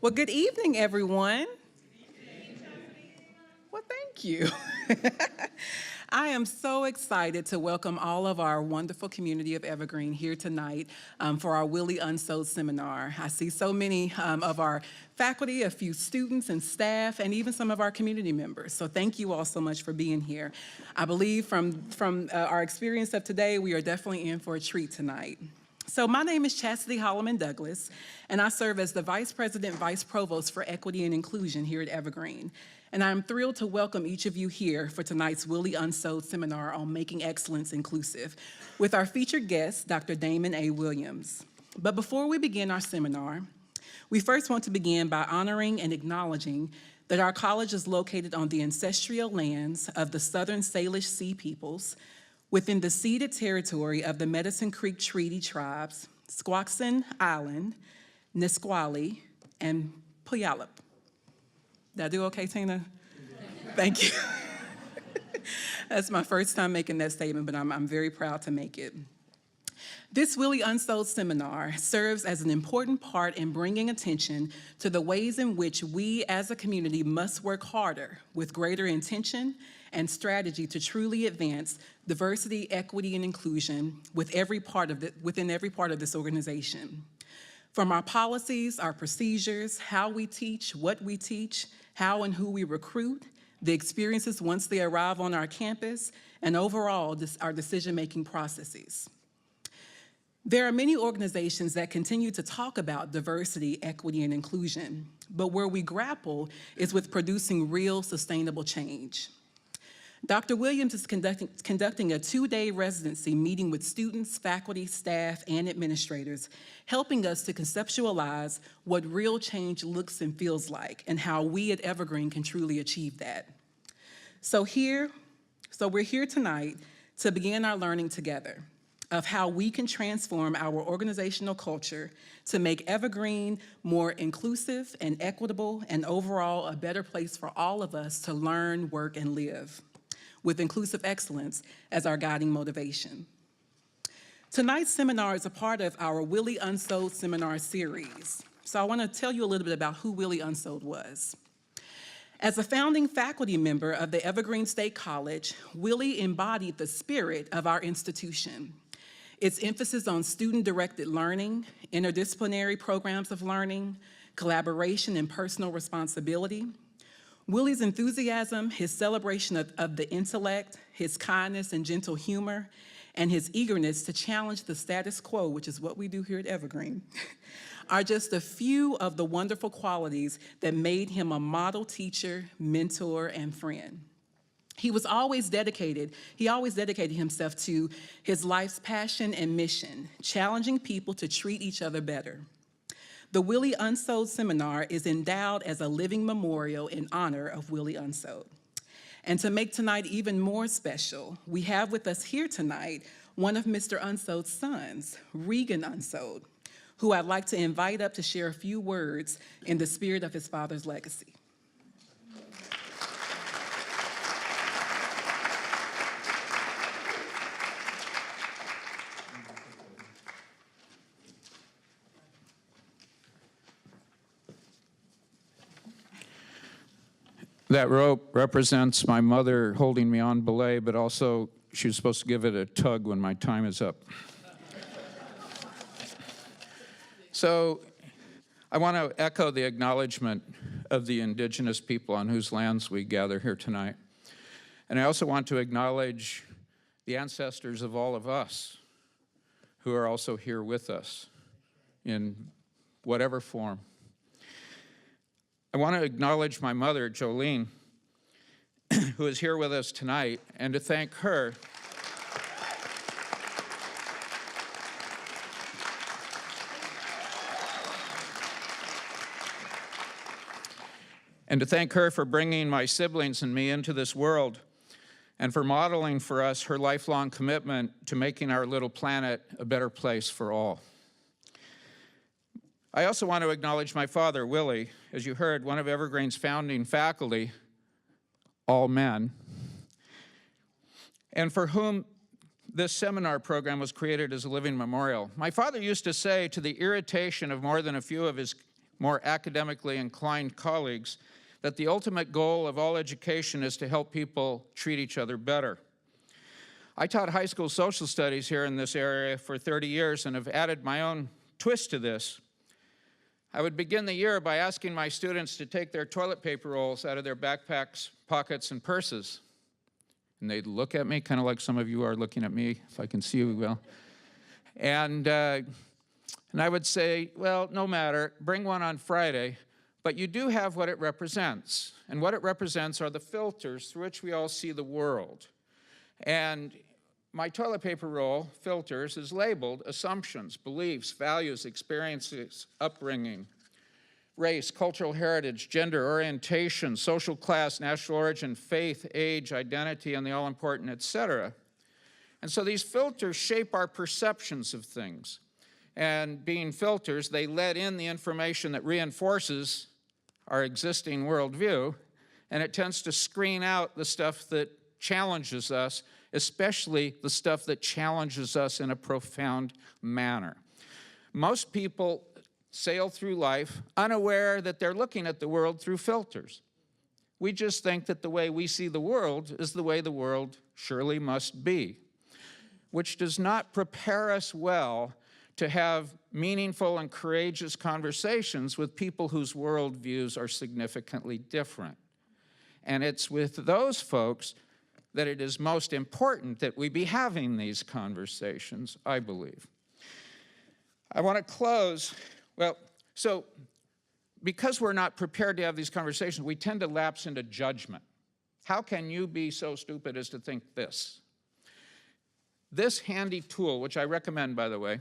Well, good evening, everyone. Well, thank you. I am so excited to welcome all of our wonderful community of Evergreen here tonight for our Willie Unsold seminar. I see so many of our faculty, a few students and staff, and even some of our community members. So thank you all so much for being here. I believe from our experience of today, we are definitely in for a treat tonight. So my name is Chastity Holloman Douglas, and I serve as the Vice President, Vice Provost for Equity and Inclusion here at Evergreen. And I'm thrilled to welcome each of you here for tonight's Willie Unsold seminar on Making Excellence Inclusive with our featured guest, Dr. Damon A. Williams. But before we begin our seminar, we first want to begin by honoring and acknowledging that our college is located on the ancestral lands of the Southern Salish Sea peoples, within the ceded territory of the Medicine Creek Treaty Tribes, Squaxin Island, Nisqually, and Puyallup. Did I do okay, Tina? Thank you. That's my first time making that statement, but I'm very proud to make it. This Willie Unsold seminar serves as an important part in bringing attention to the ways in which we as a community must work harder with greater intention and strategy to truly advance diversity, equity, and inclusion within every part of this organization. From our policies, our procedures, how we teach, what we teach, how and who we recruit, the experiences once they arrive on our campus, and overall, our decision-making processes. There are many organizations that continue to talk about diversity, equity, and inclusion, but where we grapple is with producing real, sustainable change. Dr. Williams is conducting a two-day residency meeting with students, faculty, staff, and administrators, helping us to conceptualize what real change looks and feels like and how we at Evergreen can truly achieve that. So we're here tonight to begin our learning together of how we can transform our organizational culture to make Evergreen more inclusive and equitable and overall a better place for all of us to learn, work, and live, with inclusive excellence as our guiding motivation. Tonight's seminar is a part of our Willie Unsold seminar series. So I want to tell you a little bit about who Willie Unsold was. As a founding faculty member of the Evergreen State College, Willie embodied the spirit of our institution. Its emphasis on student-directed learning, interdisciplinary programs of learning, collaboration, and personal responsibility. Willie's enthusiasm, his celebration of the intellect, his kindness and gentle humor, and his eagerness to challenge the status quo, which is what we do here at Evergreen, are just a few of the wonderful qualities that made him a model teacher, mentor, and friend. He always dedicated himself to his life's passion and mission, challenging people to treat each other better. The Willie Unsold seminar is endowed as a living memorial in honor of Willie Unsold. And to make tonight even more special, we have with us here tonight one of Mr. Unsold's sons, Regan Unsold, who I'd like to invite up to share a few words in the spirit of his father's legacy. That rope represents my mother holding me on belay, but also she was supposed to give it a tug when my time is up. So I want to echo the acknowledgement of the indigenous people on whose lands we gather here tonight. And I also want to acknowledge the ancestors of all of us who are also here with us in whatever form. I want to acknowledge my mother, Jolene, who is here with us tonight, and to thank her for bringing my siblings and me into this world, and for modeling for us her lifelong commitment to making our little planet a better place for all. I also want to acknowledge my father, Willie, as you heard, one of Evergreen's founding faculty, all men, and for whom this seminar program was created as a living memorial. My father used to say, to the irritation of more than a few of his more academically inclined colleagues that the ultimate goal of all education is to help people treat each other better. I taught high school social studies here in this area for 30 years and have added my own twist to this. I would begin the year by asking my students to take their toilet paper rolls out of their backpacks, pockets, and purses. And they'd look at me, kind of like some of you are looking at me, if I can see you well. And I would say, well, no matter, bring one on Friday, but you do have what it represents. And what it represents are the filters through which we all see the world. And my toilet paper roll, filters, is labeled assumptions, beliefs, values, experiences, upbringing, race, cultural heritage, gender, orientation, social class, national origin, faith, age, identity, and the all-important, etc. And so these filters shape our perceptions of things. And being filters, they let in the information that reinforces our existing worldview, and it tends to screen out the stuff that challenges us, especially the stuff that challenges us in a profound manner. Most people sail through life unaware that they're looking at the world through filters. We just think that the way we see the world is the way the world surely must be, which does not prepare us well to have meaningful and courageous conversations with people whose worldviews are significantly different. And it's with those folks that it is most important that we be having these conversations, I believe. I want to close, so because we're not prepared to have these conversations, we tend to lapse into judgment. How can you be so stupid as to think this? This handy tool, which I recommend, by the way,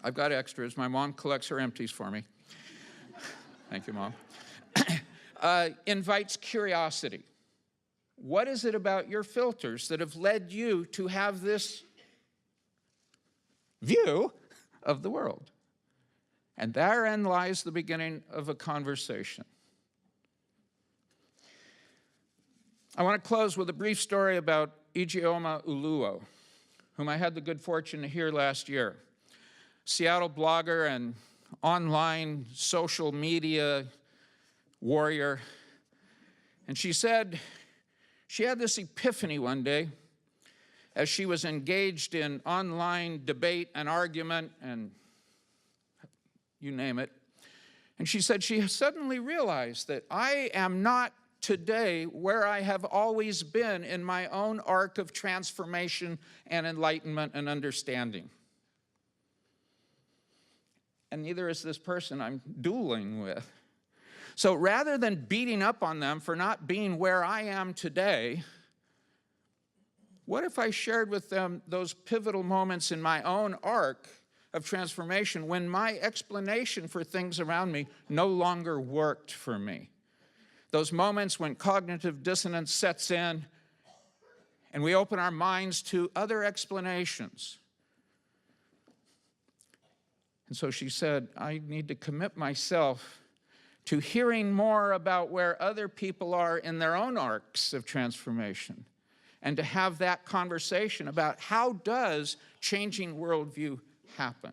I've got extras. My mom collects her empties for me. Thank you, Mom. Invites curiosity. What is it about your filters that have led you to have this view of the world? And therein lies the beginning of a conversation. I want to close with a brief story about Ijeoma Uluo, whom I had the good fortune to hear last year. Seattle blogger and online social media warrior. And she said she had this epiphany one day as she was engaged in online debate and argument and you name it. And she said she suddenly realized that I am not today where I have always been in my own arc of transformation and enlightenment and understanding. And neither is this person I'm dueling with. So rather than beating up on them for not being where I am today, what if I shared with them those pivotal moments in my own arc of transformation when my explanation for things around me no longer worked for me? Those moments when cognitive dissonance sets in and we open our minds to other explanations. And so she said, I need to commit myself to hearing more about where other people are in their own arcs of transformation and to have that conversation about how does changing worldview happen,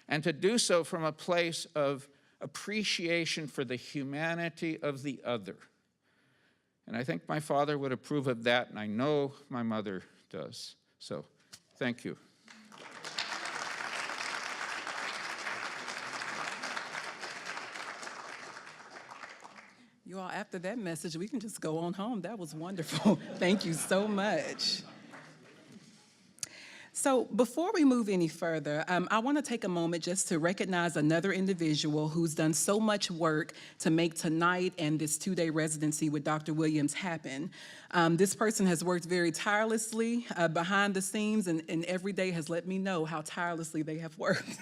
and to do so from a place of appreciation for the humanity of the other. And I think my father would approve of that, and I know my mother does. So, thank you. You all, after that message, we can just go on home. That was wonderful. Thank you so much. So before we move any further, I want to take a moment just to recognize another individual who's done so much work to make tonight and this two-day residency with Dr. Williams happen. This person has worked very tirelessly behind the scenes and every day has let me know how tirelessly they have worked.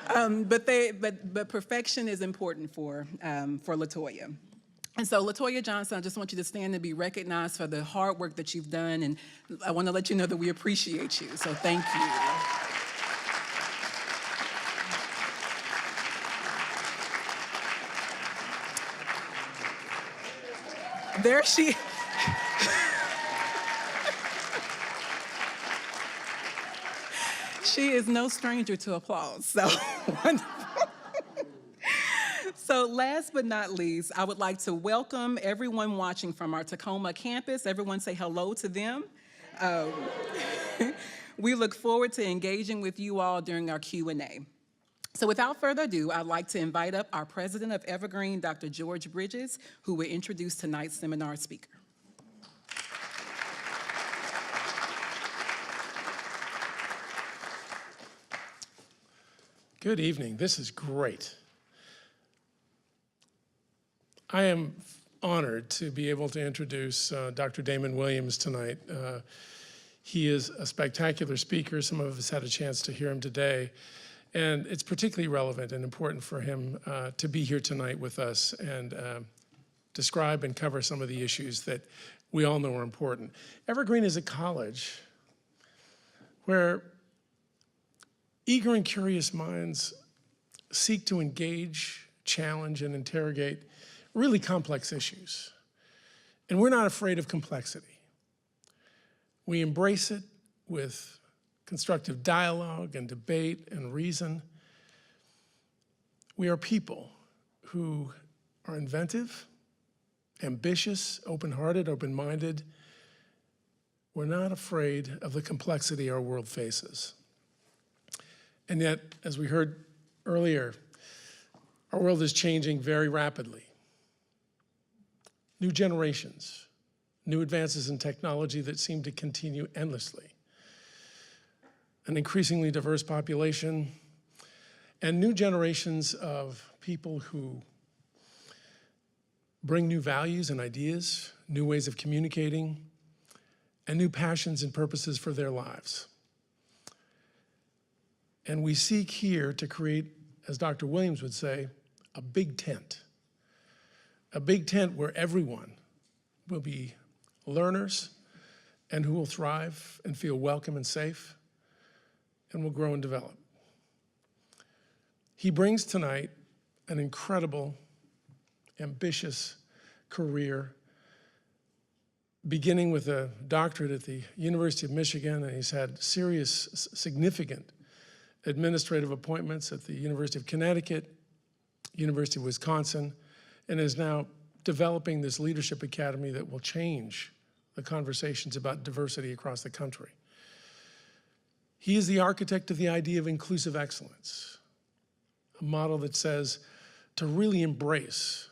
But perfection is important for LaToya. And so, LaToya Johnson, I just want you to stand and be recognized for the hard work that you've done, and I want to let you know that we appreciate you, so thank you. There she... She is no stranger to applause, so wonderful. So last but not least, I would like to welcome everyone watching from our Tacoma campus. Everyone say hello to them. Um, we look forward to engaging with you all during our Q&A. So without further ado, I'd like to invite up our president of Evergreen, Dr. George Bridges, who will introduce tonight's seminar speaker. Good evening. This is great. I am honored to be able to introduce Dr. Damon Williams tonight. He is a spectacular speaker. Some of us had a chance to hear him today. And it's particularly relevant and important for him to be here tonight with us and describe and cover some of the issues that we all know are important. Evergreen is a college where eager and curious minds seek to engage, challenge, and interrogate really complex issues. And we're not afraid of complexity. We embrace it with constructive dialogue and debate and reason. We are people who are inventive, ambitious, open-hearted, open-minded. We're not afraid of the complexity our world faces. And yet, as we heard earlier, our world is changing very rapidly. New generations, new advances in technology that seem to continue endlessly, an increasingly diverse population, and new generations of people who bring new values and ideas, new ways of communicating, and new passions and purposes for their lives. And we seek here to create, as Dr. Williams would say, a big tent where everyone will be learners and who will thrive and feel welcome and safe and will grow and develop. He brings tonight an incredible, ambitious career, beginning with a doctorate at the University of Michigan, and he's had serious, significant administrative appointments at the University of Connecticut, University of Wisconsin, and is now developing this leadership academy that will change the conversations about diversity across the country. He is the architect of the idea of inclusive excellence, a model that says to really embrace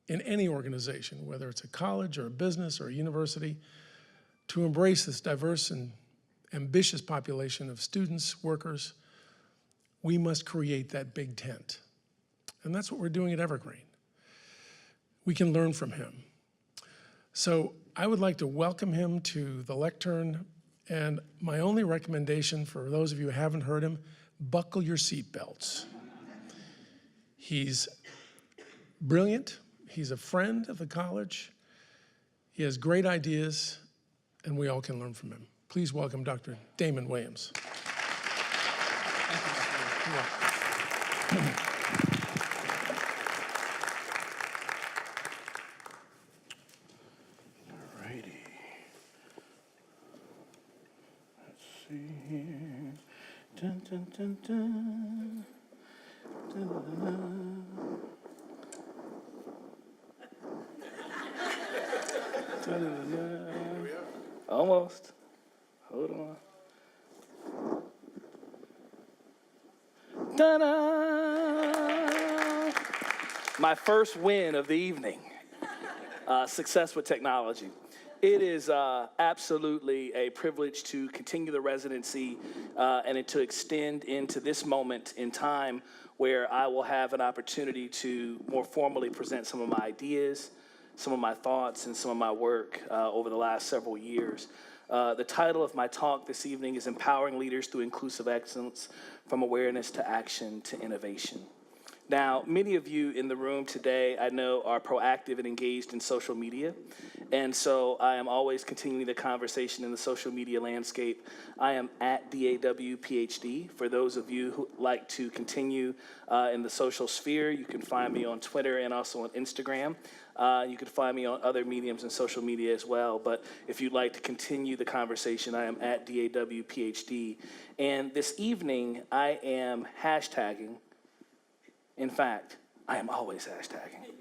in any organization, whether it's a college or a business or a university, to embrace this diverse and ambitious population of students, workers. We must create that big tent. And that's what we're doing at Evergreen. We can learn from him. So I would like to welcome him to the lectern, and my only recommendation for those of you who haven't heard him, buckle your seatbelts. He's brilliant, he's a friend of the college, he has great ideas, and we all can learn from him. Please welcome Dr. Damon Williams. Alrighty. Let's see here. Dun, dun, dun, dun. Dun, dun, dun. Dun, dun, dun. Almost. Hold on. Ta-da! My first win of the evening. Success with technology. It is absolutely a privilege to continue the residency and to extend into this moment in time where I will have an opportunity to more formally present some of my ideas, some of my thoughts, and some of my work over the last several years. The title of my talk this evening is Empowering Leaders Through Inclusive Excellence, from Awareness to Action to Innovation. Now, many of you in the room today, I know, are proactive and engaged in social media. And so I am always continuing the conversation in the social media landscape. I am at DAW PhD. For those of you who like to continue in the social sphere, you can find me on Twitter and also on Instagram. You can find me on other mediums and social media as well. But if you'd like to continue the conversation, I am at DAW PhD. And this evening, I am hashtagging, in fact, I am always hashtagging.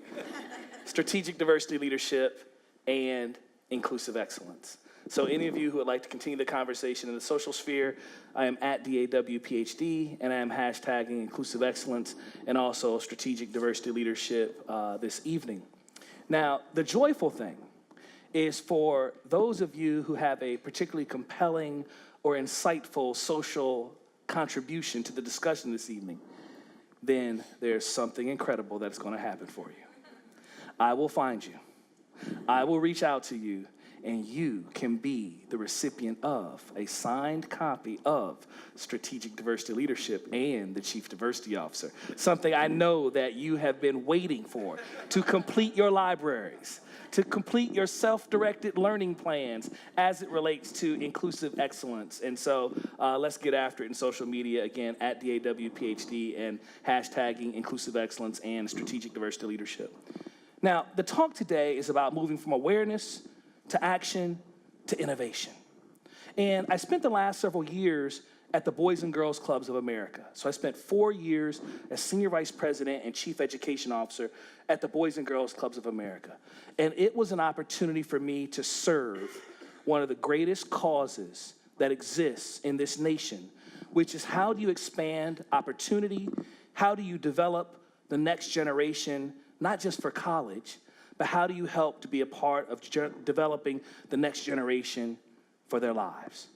Strategic diversity leadership and inclusive excellence. So any of you who would like to continue the conversation in the social sphere, I am at DAWPhD, and I am hashtagging inclusive excellence and also strategic diversity leadership this evening. Now, the joyful thing is for those of you who have a particularly compelling or insightful social contribution to the discussion this evening, then there's something incredible that's going to happen for you. I will find you. I will reach out to you, and you can be the recipient of a signed copy of Strategic Diversity Leadership and the Chief Diversity Officer, something I know that you have been waiting for, to complete your libraries, to complete your self-directed learning plans as it relates to inclusive excellence. And so let's get after it in social media, again, at DAWPhD and hashtagging inclusive excellence and strategic diversity leadership. Now, the talk today is about moving from awareness to action to innovation. And I spent the last several years at the Boys and Girls Clubs of America. So I spent 4 years as Senior Vice President and Chief Education Officer at the Boys and Girls Clubs of America. And it was an opportunity for me to serve one of the greatest causes that exists in this nation, which is how do you expand opportunity? How do you develop the next generation, not just for college, but how do you help to be a part of developing the next generation for their lives?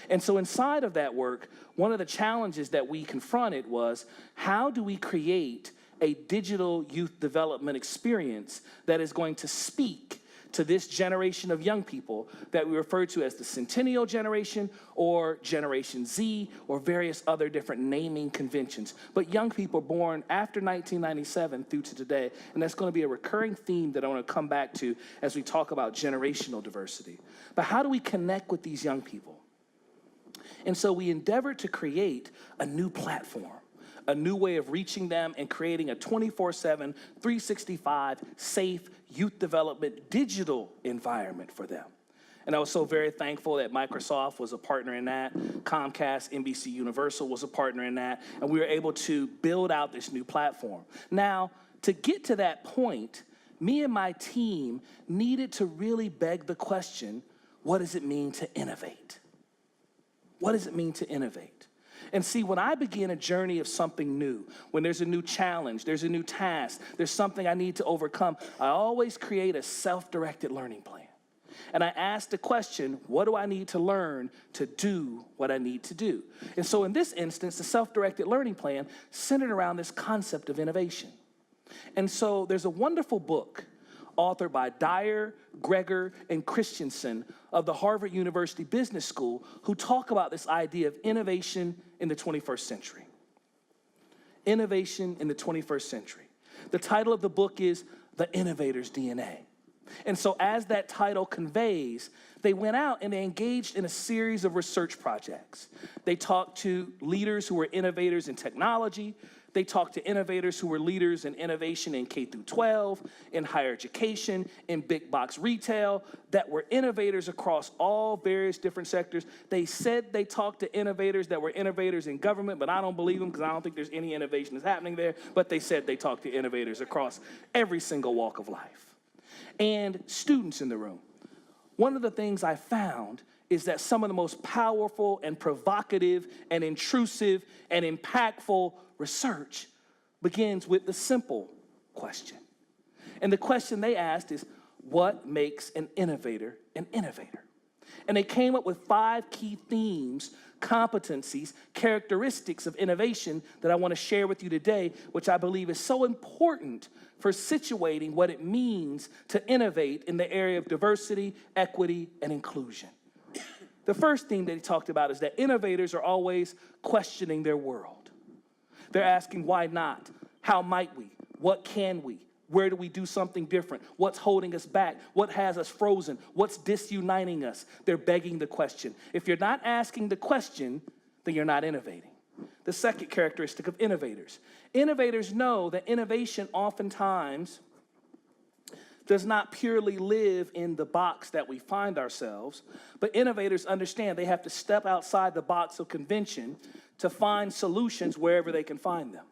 And so inside of that work, one of the challenges that we confronted was, how do we create a digital youth development experience that is going to speak to this generation of young people that we refer to as the Centennial Generation or Generation Z or various other different naming conventions. But young people born after 1997 through to today, and that's going to be a recurring theme that I want to come back to as we talk about generational diversity. But how do we connect with these young people? And so we endeavored to create a new platform, a new way of reaching them and creating a 24/7, 365 safe youth development digital environment for them. And I was so very thankful that Microsoft was a partner in that, Comcast, NBC Universal was a partner in that, and we were able to build out this new platform. Now, to get to that point, me and my team needed to really beg the question, what does it mean to innovate? What does it mean to innovate? And see, when I begin a journey of something new, when there's a new challenge, there's a new task, there's something I need to overcome, I always create a self-directed learning plan. And I ask the question, what do I need to learn to do what I need to do? And so in this instance, the self-directed learning plan centered around this concept of innovation. And so there's a wonderful book authored by Dyer, Greger, and Christensen of the Harvard University Business School, who talk about this idea of innovation in the 21st century. Innovation in the 21st century. The title of the book is The Innovator's DNA. And so as that title conveys, they went out and they engaged in a series of research projects. They talked to leaders who were innovators in technology. They talked to innovators who were leaders in innovation in K through 12, in higher education, in big box retail, that were innovators across all various different sectors. They said they talked to innovators that were innovators in government, but I don't believe them because I don't think there's any innovation that's happening there. But they said they talked to innovators across every single walk of life. And students in the room. One of the things I found is that some of the most powerful and provocative and intrusive and impactful research begins with the simple question. And the question they asked is, what makes an innovator an innovator? And they came up with 5 key themes, competencies, characteristics of innovation that I want to share with you today, which I believe is so important for situating what it means to innovate in the area of diversity, equity, and inclusion. The first thing that he talked about is that innovators are always questioning their world. They're asking, why not? How might we? What can we? Where do we do something different? What's holding us back? What has us frozen? What's disuniting us? They're begging the question. If you're not asking the question, then you're not innovating. The second characteristic of innovators. Innovators know that innovation oftentimes does not purely live in the box that we find ourselves, but innovators understand they have to step outside the box of convention to find solutions wherever they can find them.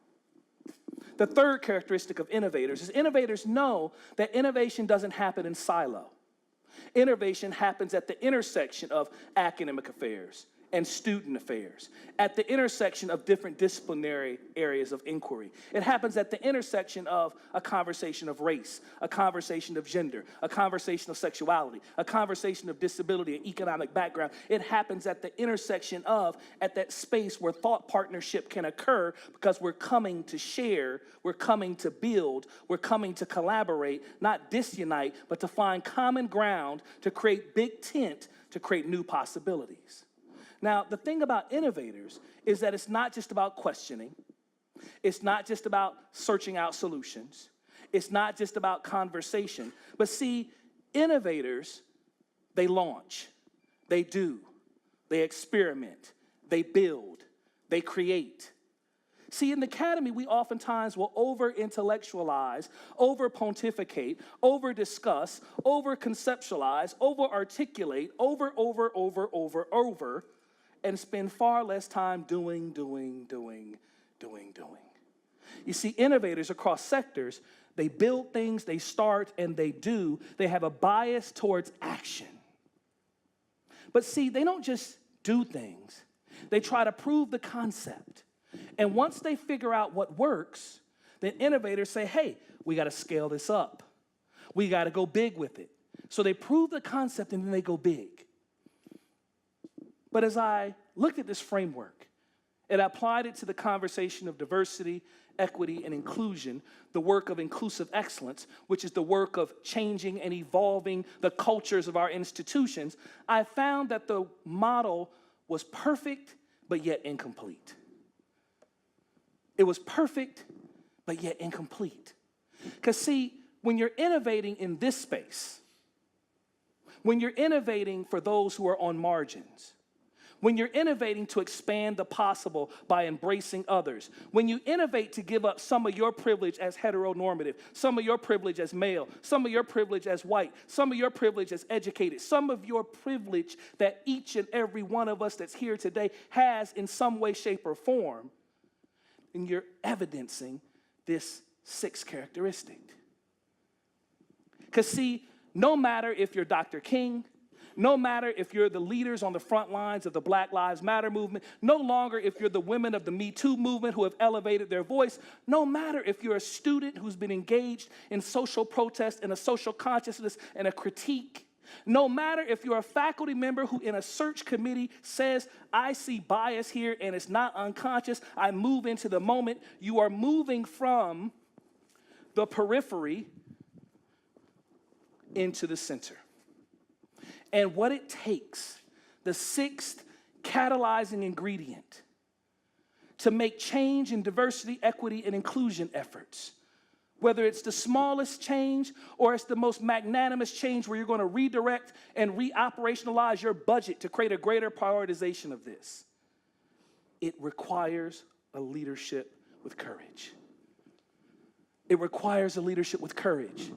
The third characteristic of innovators is innovators know that innovation doesn't happen in silo. Innovation happens at the intersection of academic affairs and student affairs, at the intersection of different disciplinary areas of inquiry. It happens at the intersection of a conversation of race, a conversation of gender, a conversation of sexuality, a conversation of disability and economic background. It happens at the intersection of, at that space where thought partnership can occur, because we're coming to share, we're coming to build, we're coming to collaborate, not disunite, but to find common ground, to create big tent, to create new possibilities. Now, the thing about innovators is that it's not just about questioning. It's not just about searching out solutions. It's not just about conversation. But see, innovators, they launch, they do, they experiment, they build, they create. See, in the academy, we oftentimes will over-intellectualize, over-pontificate, over-discuss, over-conceptualize, over-articulate, over, and spend far less time doing. You see, innovators across sectors, they build things, they start, and they do. They have a bias towards action. But see, they don't just do things. They try to prove the concept. And once they figure out what works, then innovators say, hey, we got to scale this up. We got to go big with it. So they prove the concept and then they go big. But as I looked at this framework and applied it to the conversation of diversity, equity, and inclusion, the work of inclusive excellence, which is the work of changing and evolving the cultures of our institutions, I found that the model was perfect, but yet incomplete. It was perfect, but yet incomplete. Because see, when you're innovating in this space, when you're innovating for those who are on margins, when you're innovating to expand the possible by embracing others, when you innovate to give up some of your privilege as heteronormative, some of your privilege as male, some of your privilege as white, some of your privilege as educated, some of your privilege that each and every one of us that's here today has in some way, shape, or form, and you're evidencing this sixth characteristic. Because see, no matter if you're Dr. King, no matter if you're the leaders on the front lines of the Black Lives Matter movement, no longer if you're the women of the Me Too movement who have elevated their voice, no matter if you're a student who's been engaged in social protest and a social consciousness and a critique, no matter if you're a faculty member who in a search committee says, I see bias here and it's not unconscious, I move into the moment, you are moving from the periphery into the center. And what it takes, the sixth catalyzing ingredient to make change in diversity, equity, and inclusion efforts, whether it's the smallest change or it's the most magnanimous change where you're going to redirect and reoperationalize your budget to create a greater prioritization of this, it requires a leadership with courage. It requires a leadership with courage.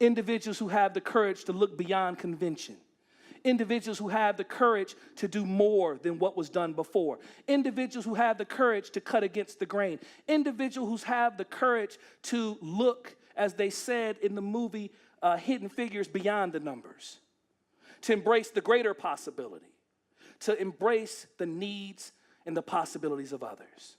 Individuals who have the courage to look beyond convention. Individuals who have the courage to do more than what was done before. Individuals who have the courage to cut against the grain. Individuals who have the courage to look, as they said in the movie Hidden Figures, beyond the numbers. To embrace the greater possibility. To embrace the needs and the possibilities of others.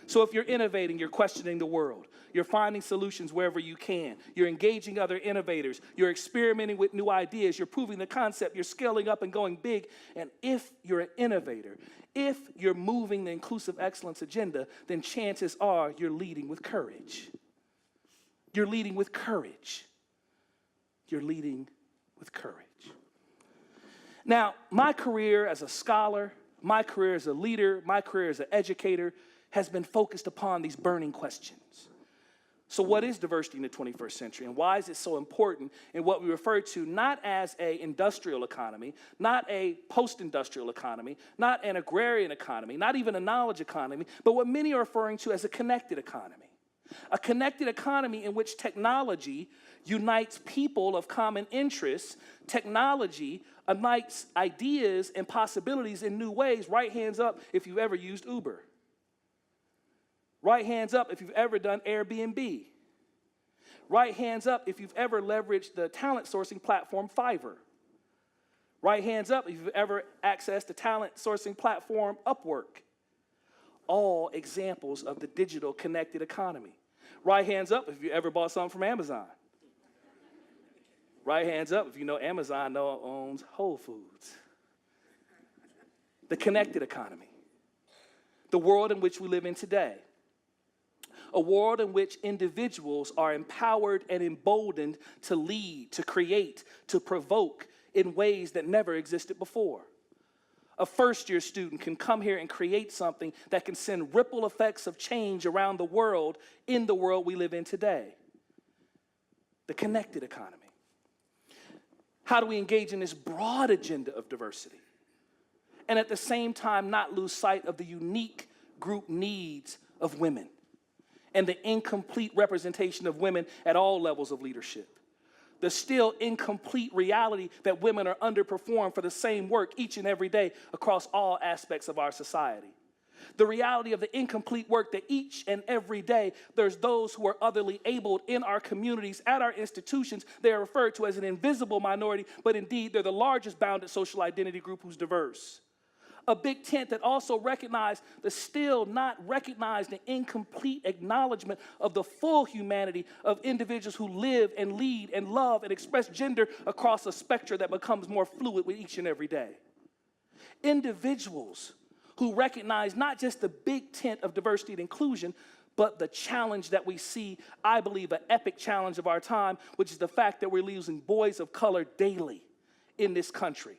So if you're innovating, you're questioning the world. You're finding solutions wherever you can. You're engaging other innovators. You're experimenting with new ideas. You're proving the concept. You're scaling up and going big. And if you're an innovator, if you're moving the inclusive excellence agenda, then chances are you're leading with courage. You're leading with courage. You're leading with courage. Now, my career as a scholar, my career as a leader, my career as an educator has been focused upon these burning questions. So what is diversity in the 21st century, and why is it so important in what we refer to not as an industrial economy, not a post-industrial economy, not an agrarian economy, not even a knowledge economy, but what many are referring to as a connected economy. A connected economy in which technology unites people of common interests, technology unites ideas and possibilities in new ways. Right hands up if you've ever used Uber. Right hands up if you've ever done Airbnb. Right hands up if you've ever leveraged the talent sourcing platform Fiverr. Right hands up if you've ever accessed the talent sourcing platform Upwork. All examples of the digital connected economy. Right hands up if you ever bought something from Amazon. Right hands up if you know Amazon owns Whole Foods. The connected economy. The world in which we live in today. A world in which individuals are empowered and emboldened to lead, to create, to provoke in ways that never existed before. A first-year student can come here and create something that can send ripple effects of change around the world in the world we live in today. The connected economy. How do we engage in this broad agenda of diversity? And at the same time not lose sight of the unique group needs of women and the incomplete representation of women at all levels of leadership. The still incomplete reality that women are underperformed for the same work each and every day across all aspects of our society. The reality of the incomplete work that each and every day there's those who are otherly abled in our communities, at our institutions. They are referred to as an invisible minority, but indeed they're the largest bounded social identity group who's diverse. A big tent that also recognized the still not recognized and incomplete acknowledgement of the full humanity of individuals who live and lead and love and express gender across a spectrum that becomes more fluid with each and every day. Individuals who recognize not just the big tent of diversity and inclusion, but the challenge that we see, I believe, an epic challenge of our time, which is the fact that we're losing boys of color daily in this country.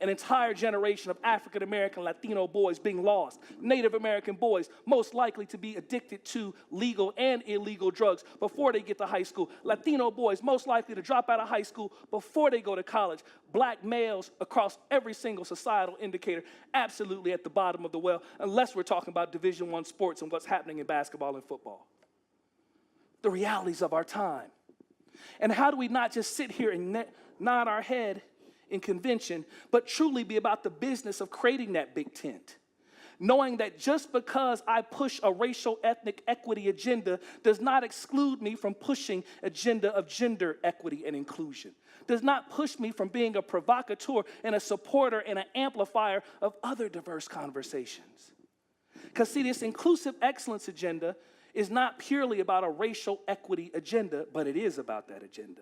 An entire generation of African American, Latino boys being lost. Native American boys most likely to be addicted to legal and illegal drugs before they get to high school. Latino boys most likely to drop out of high school before they go to college. Black males across every single societal indicator absolutely at the bottom of the well, unless we're talking about Division I sports and what's happening in basketball and football. The realities of our time. And how do we not just sit here and nod our head in convention, but truly be about the business of creating that big tent. Knowing that just because I push a racial ethnic equity agenda does not exclude me from pushing agenda of gender equity and inclusion. Does not push me from being a provocateur and a supporter and an amplifier of other diverse conversations. Because see, this inclusive excellence agenda is not purely about a racial equity agenda, but it is about that agenda.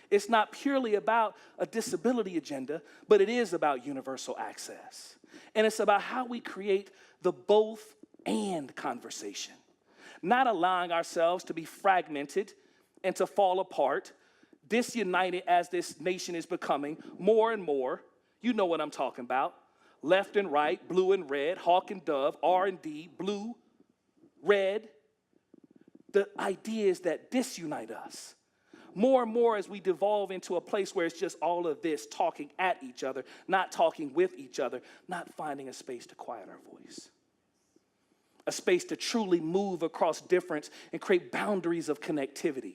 It's not purely about a disability agenda, but it is about universal access. And it's about how we create the both and conversation. Not allowing ourselves to be fragmented and to fall apart, disunited as this nation is becoming more and more. You know what I'm talking about. Left and right, blue and red, hawk and dove, R&D, blue, red. The ideas that disunite us. More and more as we devolve into a place where it's just all of this talking at each other, not talking with each other, not finding a space to quiet our voice. A space to truly move across difference and create boundaries of connectivity.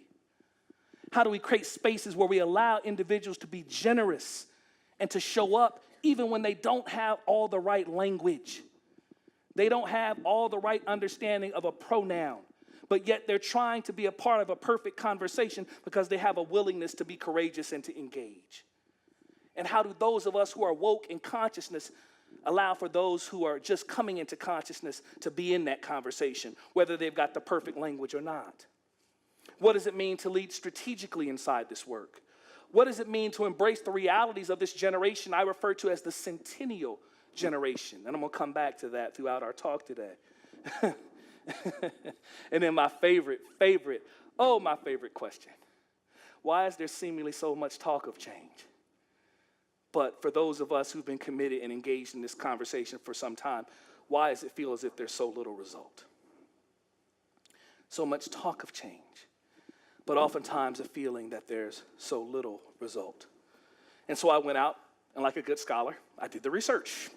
How do we create spaces where we allow individuals to be generous and to show up even when they don't have all the right language? They don't have all the right understanding of a pronoun. But yet they're trying to be a part of a perfect conversation because they have a willingness to be courageous and to engage. And how do those of us who are woke in consciousness allow for those who are just coming into consciousness to be in that conversation, whether they've got the perfect language or not? What does it mean to lead strategically inside this work? What does it mean to embrace the realities of this generation I refer to as the Centennial Generation? And I'm going to come back to that throughout our talk today. And then my favorite question. Why is there seemingly so much talk of change? But for those of us who've been committed and engaged in this conversation for some time, why does it feel as if there's so little result? So much talk of change, but oftentimes a feeling that there's so little result. And so I went out, and like a good scholar, I did the research.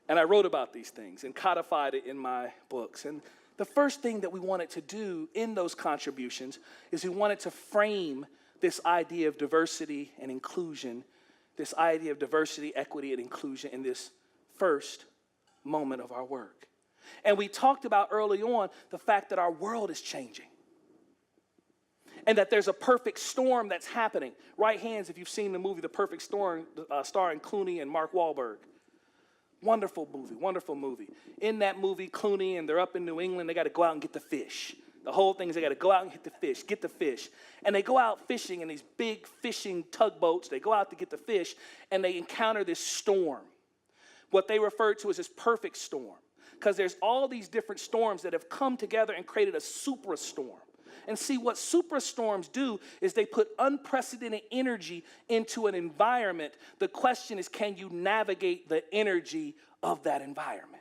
And I wrote about these things and codified it in my books. And the first thing that we wanted to do in those contributions is we wanted to frame this idea of diversity and inclusion, this idea of diversity, equity, and inclusion in this first moment of our work. And we talked about early on the fact that our world is changing and that there's a perfect storm that's happening. Right hands if you've seen the movie The Perfect Storm, starring Clooney and Mark Wahlberg. Wonderful movie, wonderful movie. In that movie, Clooney and they're up in New England, they got to go out and get the fish. The whole thing is they got to go out and get the fish. And they go out fishing in these big fishing tugboats. They go out to get the fish, and they encounter this storm, what they refer to as this perfect storm, because there's all these different storms that have come together and created a superstorm. And see, what superstorms do is they put unprecedented energy into an environment. The question is, can you navigate the energy of that environment?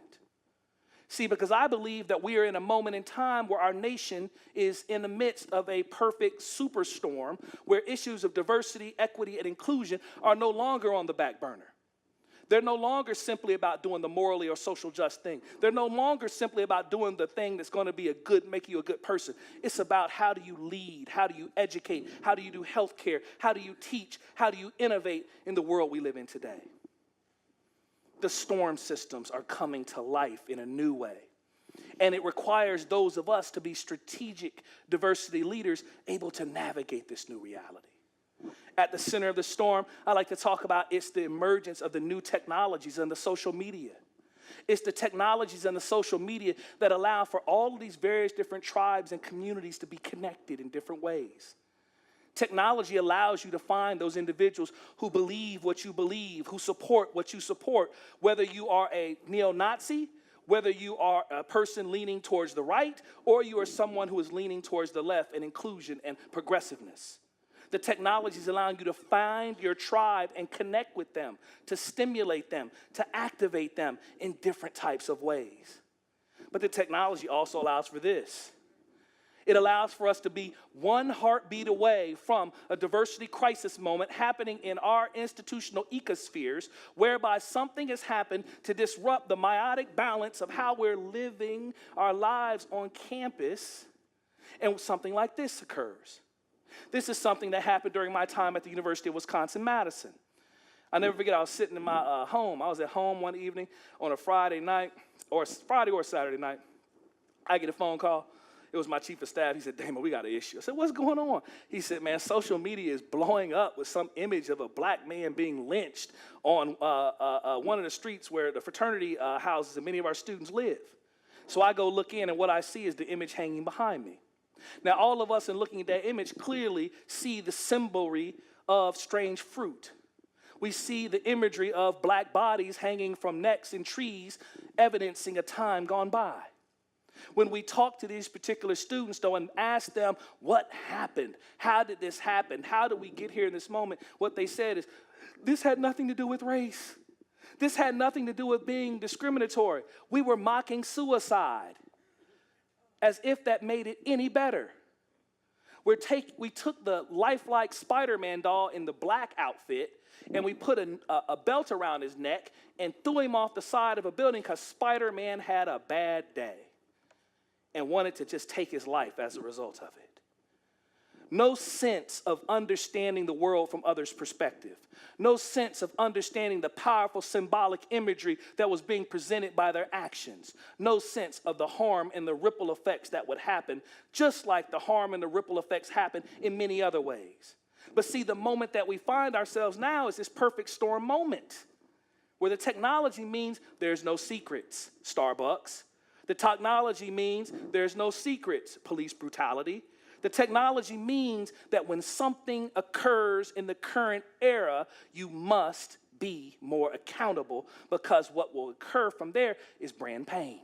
See, because I believe that we are in a moment in time where our nation is in the midst of a perfect superstorm where issues of diversity, equity, and inclusion are no longer on the back burner. They're no longer simply about doing the morally or social just thing. They're no longer simply about doing the thing that's going to make you a good person. It's about how do you lead, how do you educate, how do you do healthcare, how do you teach, how do you innovate in the world we live in today. The storm systems are coming to life in a new way. And it requires those of us to be strategic diversity leaders able to navigate this new reality. At the center of the storm, I like to talk about it's the emergence of the new technologies and the social media. It's the technologies and the social media that allow for all of these various different tribes and communities to be connected in different ways. Technology allows you to find those individuals who believe what you believe, who support what you support, whether you are a neo-Nazi, whether you are a person leaning towards the right, or you are someone who is leaning towards the left and inclusion and progressiveness. The technology is allowing you to find your tribe and connect with them, to stimulate them, to activate them in different types of ways. But the technology also allows for this. It allows for us to be one heartbeat away from a diversity crisis moment happening in our institutional ecospheres, whereby something has happened to disrupt the meiotic balance of how we're living our lives on campus, and something like this occurs. This is something that happened during my time at the University of Wisconsin-Madison. I'll never forget, I was sitting in my home. I was at home one evening on a Friday or Saturday night. I get a phone call. It was my chief of staff. He said, Damon, we got an issue. I said, what's going on? He said, man, social media is blowing up with some image of a black man being lynched on one of the streets where the fraternity houses and many of our students live. So I go look in, and what I see is the image hanging behind me. Now, all of us in looking at that image clearly see the symboly of strange fruit. We see the imagery of black bodies hanging from necks in trees, evidencing a time gone by. When we talk to these particular students, though, and ask them what happened, how did this happen, how did we get here in this moment, what they said is, this had nothing to do with race. This had nothing to do with being discriminatory. We were mocking suicide, as if that made it any better. We took the lifelike Spider-Man doll in the black outfit, and we put a belt around his neck and threw him off the side of a building because Spider-Man had a bad day and wanted to just take his life as a result of it. No sense of understanding the world from others' perspective. No sense of understanding the powerful symbolic imagery that was being presented by their actions. No sense of the harm and the ripple effects that would happen, just like the harm and the ripple effects happen in many other ways. But see, the moment that we find ourselves now is this perfect storm moment, where the technology means there's no secrets, Starbucks. The technology means there's no secrets, police brutality. The technology means that when something occurs in the current era, you must be more accountable, because what will occur from there is brand pain.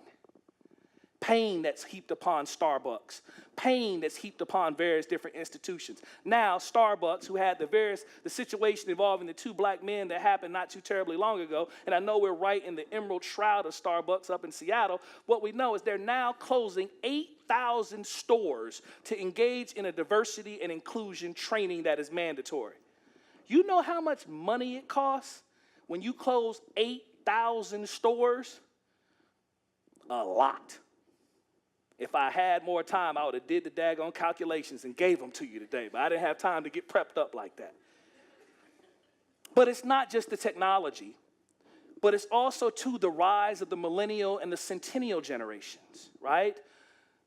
Pain that's heaped upon Starbucks. Pain that's heaped upon various different institutions. Now, Starbucks, who had the situation involving the two black men that happened not too terribly long ago, and I know we're right in the emerald shroud of Starbucks up in Seattle, what we know is they're now closing 8,000 stores to engage in a diversity and inclusion training that is mandatory. You know how much money it costs when you close 8,000 stores? A lot. If I had more time, I would have did the daggone calculations and gave them to you today, but I didn't have time to get prepped up like that. But it's not just the technology. but it's also, too, the rise of the millennial and the centennial generations, right?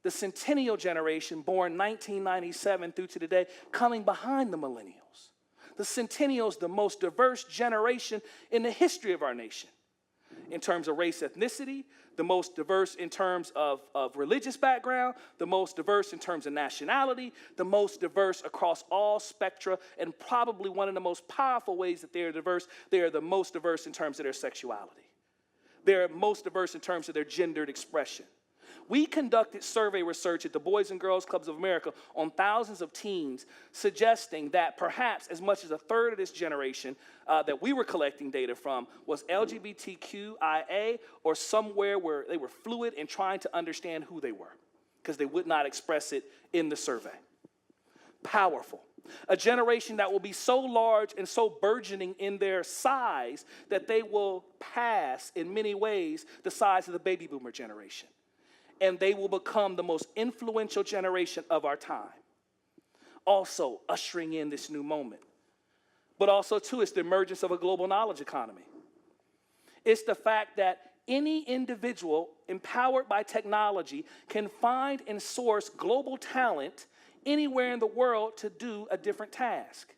The Centennial Generation, born 1997 through to today, coming behind the millennials. The Centennials, the most diverse generation in the history of our nation. In terms of race, ethnicity, the most diverse in terms of religious background, the most diverse in terms of nationality, the most diverse across all spectra, and probably one of the most powerful ways that they are diverse, they are the most diverse in terms of their sexuality. They're most diverse in terms of their gendered expression. We conducted survey research at the Boys and Girls Clubs of America on thousands of teens, suggesting that perhaps as much as a third of this generation that we were collecting data from was LGBTQIA or somewhere where they were fluid and trying to understand who they were because they would not express it in the survey. Powerful. A generation that will be so large and so burgeoning in their size that they will pass, in many ways, the size of the baby boomer generation. And they will become the most influential generation of our time. Also ushering in this new moment. But also, too, it's the emergence of a global knowledge economy. It's the fact that any individual empowered by technology can find and source global talent anywhere in the world to do a different task.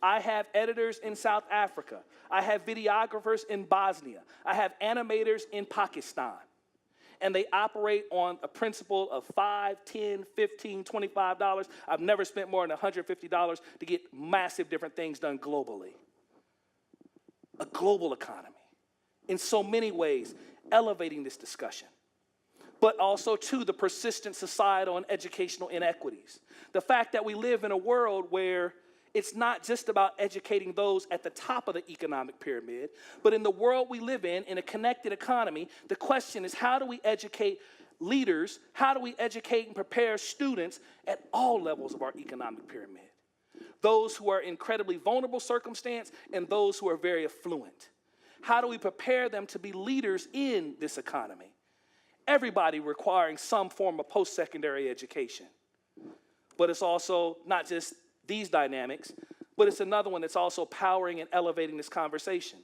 I have editors in South Africa. I have videographers in Bosnia. I have animators in Pakistan. And they operate on a principle of $5, $10, $15, $25. I've never spent more than $150 to get massive different things done globally. A global economy, in so many ways, elevating this discussion. But also, too, the persistent societal and educational inequities. The fact that we live in a world where it's not just about educating those at the top of the economic pyramid, but in the world we live in a connected economy, the question is, how do we educate leaders? How do we educate and prepare students at all levels of our economic pyramid? Those who are in incredibly vulnerable circumstance and those who are very affluent. How do we prepare them to be leaders in this economy? Everybody requiring some form of post-secondary education. But it's also not just these dynamics, but it's another one that's also powering and elevating this conversation.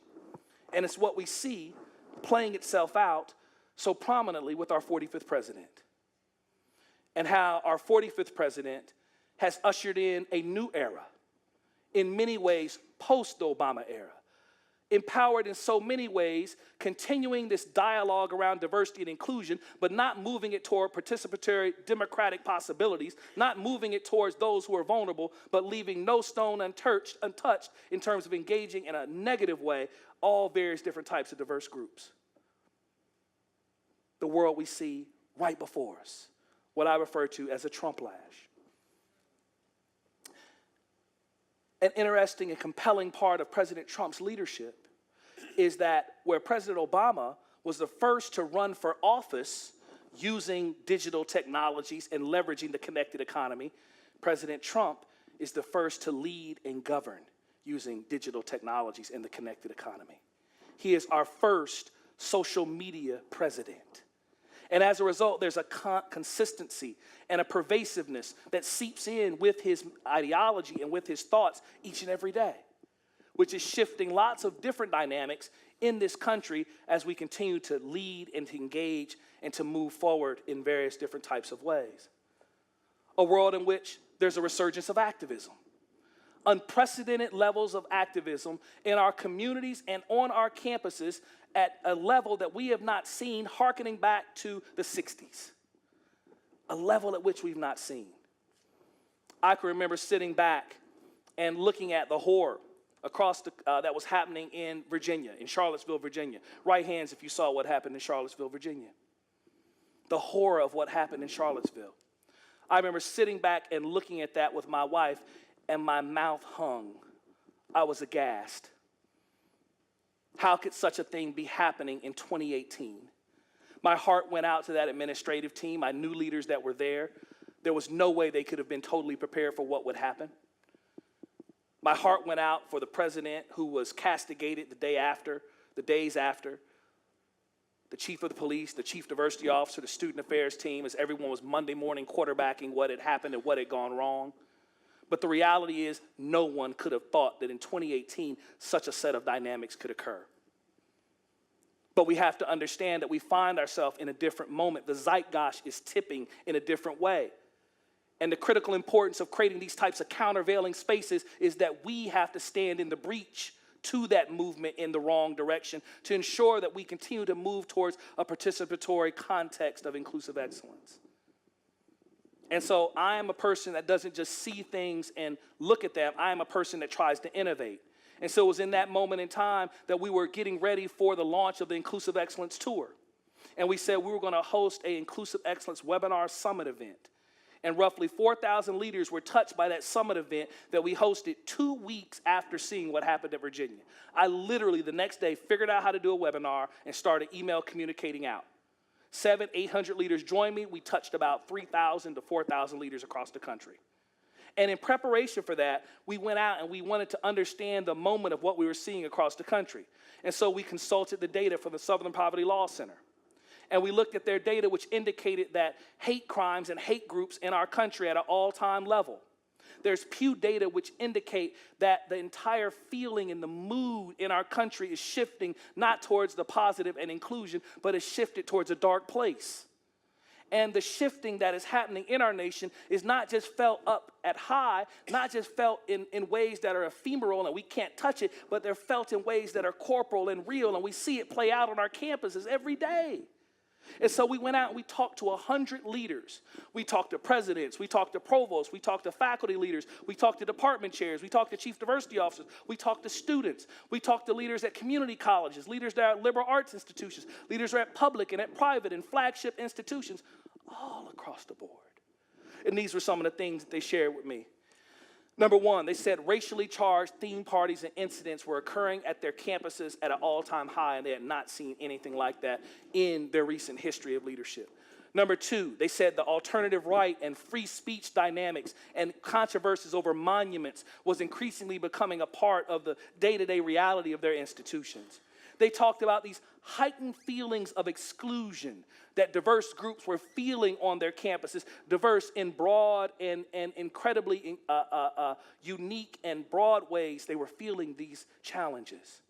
And it's what we see playing itself out so prominently with our 45th president. And how our 45th president has ushered in a new era, in many ways post-Obama era. Empowered in so many ways, continuing this dialogue around diversity and inclusion, but not moving it toward participatory democratic possibilities, not moving it towards those who are vulnerable, but leaving no stone untouched in terms of engaging in a negative way all various different types of diverse groups. The world we see right before us, what I refer to as a Trump-lash. An interesting and compelling part of President Trump's leadership is that where President Obama was the first to run for office using digital technologies and leveraging the connected economy, President Trump is the first to lead and govern using digital technologies and the connected economy. He is our first social media president. And as a result, there's a consistency and a pervasiveness that seeps in with his ideology and with his thoughts each and every day, which is shifting lots of different dynamics in this country as we continue to lead and to engage and to move forward in various different types of ways. A world in which there's a resurgence of activism. Unprecedented levels of activism in our communities and on our campuses at a level that we have not seen, hearkening back to the 60s. A level at which we've not seen. I can remember sitting back and looking at the horror across that was happening in Virginia, in Charlottesville, Virginia. Right hands if you saw what happened in Charlottesville, Virginia. The horror of what happened in Charlottesville. I remember sitting back and looking at that with my wife, and my mouth hung. I was aghast. How could such a thing be happening in 2018? My heart went out to that administrative team. I knew leaders that were there. There was no way they could have been totally prepared for what would happen. My heart went out for the president who was castigated the days after, the chief of the police, the chief diversity officer, the student affairs team, as everyone was Monday morning quarterbacking what had happened and what had gone wrong. But the reality is, no one could have thought that in 2018, such a set of dynamics could occur. But we have to understand that we find ourselves in a different moment. The zeitgeist is tipping in a different way. And the critical importance of creating these types of countervailing spaces is that we have to stand in the breach to that movement in the wrong direction to ensure that we continue to move towards a participatory context of inclusive excellence. And so I am a person that doesn't just see things and look at them. I am a person that tries to innovate. And so it was in that moment in time that we were getting ready for the launch of the Inclusive Excellence Tour. And we said we were going to host an Inclusive Excellence Webinar Summit event. And roughly 4,000 leaders were touched by that summit event that we hosted 2 weeks after seeing what happened at Virginia. I literally, the next day, figured out how to do a webinar and started email communicating out. 700-800 leaders joined me. We touched about 3,000 to 4,000 leaders across the country. And in preparation for that, we went out and we wanted to understand the moment of what we were seeing across the country. And so we consulted the data from the Southern Poverty Law Center. And we looked at their data, which indicated that hate crimes and hate groups in our country at an all-time level. There's Pew data which indicate that the entire feeling and the mood in our country is shifting not towards the positive and inclusion, but is shifted towards a dark place. And the shifting that is happening in our nation is not just felt up at high, not just felt in ways that are ephemeral and we can't touch it, but they're felt in ways that are corporal and real, and we see it play out on our campuses every day. And so we went out and we talked to 100 leaders. We talked to presidents, we talked to provosts, we talked to faculty leaders, we talked to department chairs, we talked to chief diversity officers, we talked to students, we talked to leaders at community colleges, leaders that are at liberal arts institutions, leaders that are at public and at private and flagship institutions, all across the board. And these were some of the things that they shared with me. Number one, they said racially charged theme parties and incidents were occurring at their campuses at an all-time high, and they had not seen anything like that in their recent history of leadership. Number two, they said the alternative right and free speech dynamics and controversies over monuments was increasingly becoming a part of the day-to-day reality of their institutions. They talked about these heightened feelings of exclusion that diverse groups were feeling on their campuses, diverse in broad and incredibly unique and broad ways. They were feeling these challenges.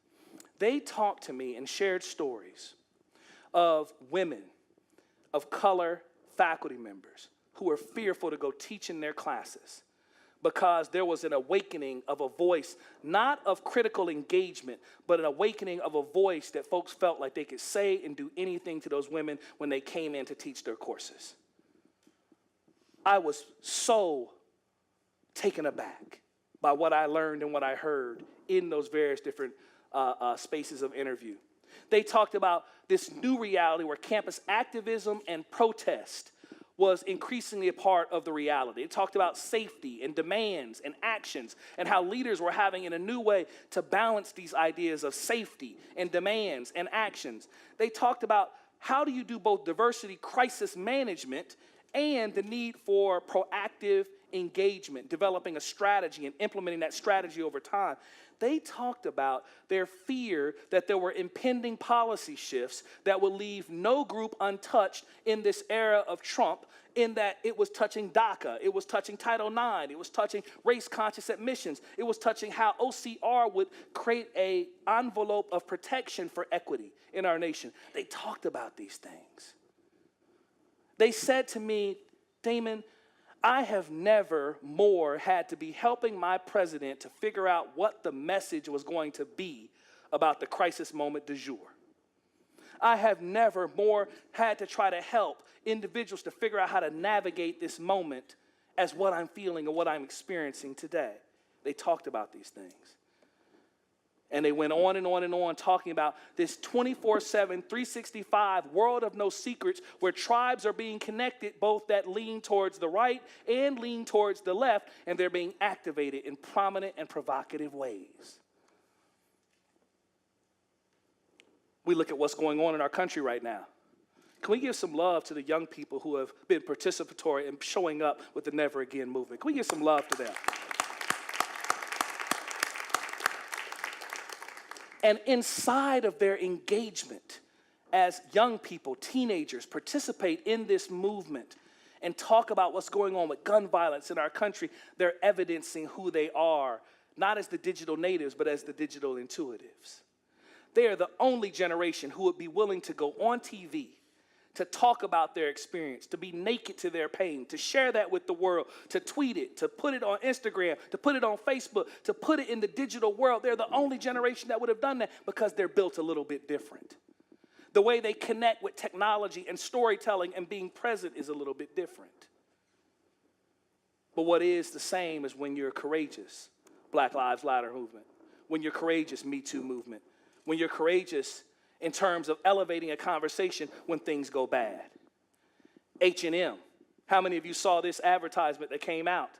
They talked to me and shared stories of women of color faculty members who were fearful to go teach in their classes because there was an awakening of a voice, not of critical engagement, but an awakening of a voice that folks felt like they could say and do anything to those women when they came in to teach their courses. I was so taken aback by what I learned and what I heard in those various different spaces of interview. They talked about this new reality where campus activism and protest was increasingly a part of the reality. It talked about safety and demands and actions and how leaders were having in a new way to balance these ideas of safety and demands and actions. They talked about how do you do both diversity crisis management and the need for proactive engagement, developing a strategy and implementing that strategy over time. They talked about their fear that there were impending policy shifts that would leave no group untouched in this era of Trump, in that it was touching DACA, it was touching Title IX, it was touching race-conscious admissions, it was touching how OCR would create an envelope of protection for equity in our nation. They talked about these things. They said to me, Damon, I have never more had to be helping my president to figure out what the message was going to be about the crisis moment du jour. I have never more had to try to help individuals to figure out how to navigate this moment as what I'm feeling and what I'm experiencing today. They talked about these things. And they went on and on and on talking about this 24/7, 365 world of no secrets where tribes are being connected, both that lean towards the right and lean towards the left, and they're being activated in prominent and provocative ways. We look at what's going on in our country right now. Can we give some love to the young people who have been participatory and showing up with the Never Again movement? Can we give some love to them? And inside of their engagement as young people, teenagers, participate in this movement and talk about what's going on with gun violence in our country, they're evidencing who they are, not as the digital natives, but as the digital intuitives. They are the only generation who would be willing to go on TV, to talk about their experience, to be naked to their pain, to share that with the world, to tweet it, to put it on Instagram, to put it on Facebook, to put it in the digital world. They're the only generation that would have done that because they're built a little bit different. The way they connect with technology and storytelling and being present is a little bit different. But what is the same is when you're courageous, Black Lives Matter movement, when you're courageous, Me Too movement, when you're courageous in terms of elevating a conversation when things go bad. H&M, how many of you saw this advertisement that came out?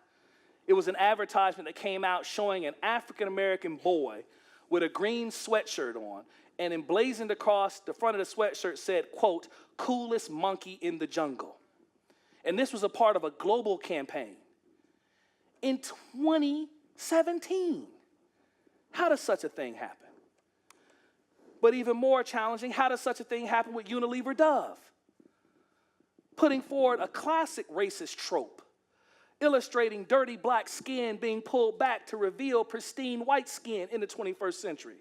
It was an advertisement that came out showing an African-American boy with a green sweatshirt on, and emblazoned across the front of the sweatshirt said, quote, "Coolest monkey in the jungle." And this was a part of a global campaign. In 2017, how does such a thing happen? But even more challenging, how does such a thing happen with Unilever Dove? Putting forward a classic racist trope, illustrating dirty black skin being pulled back to reveal pristine white skin in the 21st century.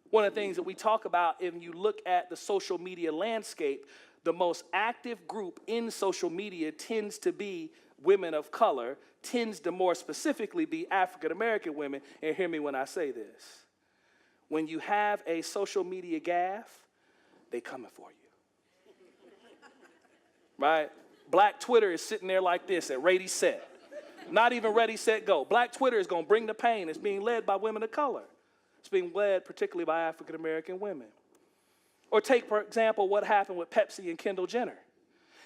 One of the things that we talk about, if you look at the social media landscape, the most active group in social media tends to be women of color, tends to more specifically be African American women, and hear me when I say this. When you have a social media gaffe, they coming for you. Right? Black Twitter is sitting there like this at ready, set. Not even ready, set, go. Black Twitter is going to bring the pain. It's being led by women of color. It's being led particularly by African American women. Or take, for example, what happened with Pepsi and Kendall Jenner.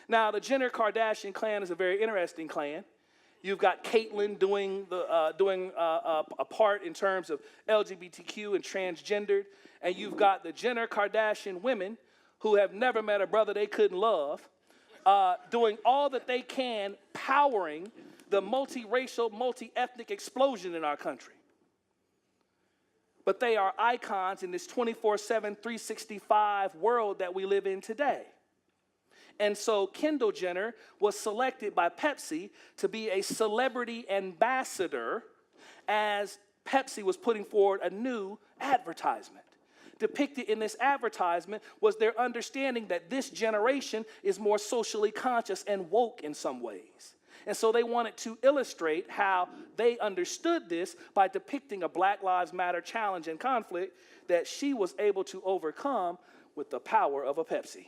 Now, the Jenner Kardashian clan is a very interesting clan. You've got Caitlyn doing a part in terms of LGBTQ and transgendered, and you've got the Jenner Kardashian women who have never met a brother they couldn't love, doing all that they can, powering the multiracial, multi-ethnic explosion in our country. But they are icons in this 24/7, 365 world that we live in today. And so Kendall Jenner was selected by Pepsi to be a celebrity ambassador as Pepsi was putting forward a new advertisement. Depicted in this advertisement was their understanding that this generation is more socially conscious and woke in some ways. And so they wanted to illustrate how they understood this by depicting a Black Lives Matter challenge and conflict that she was able to overcome with the power of a Pepsi.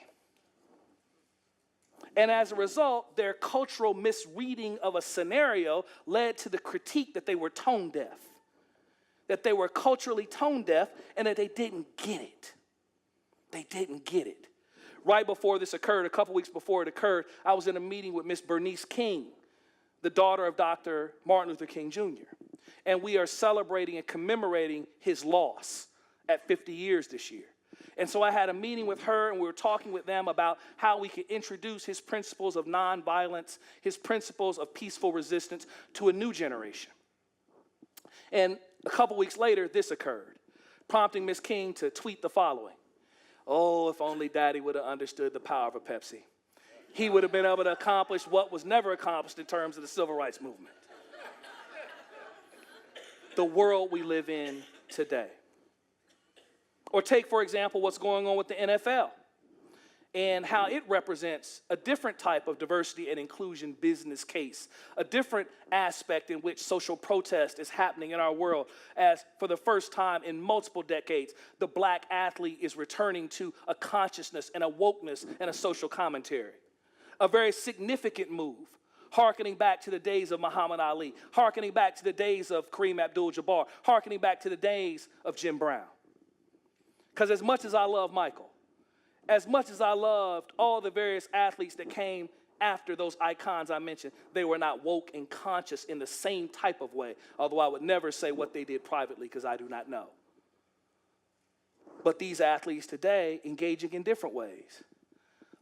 And as a result, their cultural misreading of a scenario led to the critique that they were tone deaf, that they were culturally tone deaf, and that they didn't get it. They didn't get it. Right before this occurred, a couple weeks before it occurred, I was in a meeting with Miss Bernice King, the daughter of Dr. Martin Luther King Jr., and we are celebrating and commemorating his loss at 50 years this year. And so I had a meeting with her, and we were talking with them about how we could introduce his principles of nonviolence, his principles of peaceful resistance to a new generation. And a couple weeks later, this occurred, prompting Ms. King to tweet the following: "Oh, if only Daddy would have understood the power of a Pepsi. He would have been able to accomplish what was never accomplished in terms of the civil rights movement." The world we live in today. Or take, for example, what's going on with the NFL and how it represents a different type of diversity and inclusion business case, a different aspect in which social protest is happening in our world, as for the first time in multiple decades, the black athlete is returning to a consciousness and a wokeness and a social commentary. A very significant move, hearkening back to the days of Muhammad Ali, hearkening back to the days of Kareem Abdul-Jabbar, hearkening back to the days of Jim Brown. Because as much as I love Michael, as much as I loved all the various athletes that came after those icons I mentioned, they were not woke and conscious in the same type of way, although I would never say what they did privately because I do not know. But these athletes today engaging in different ways.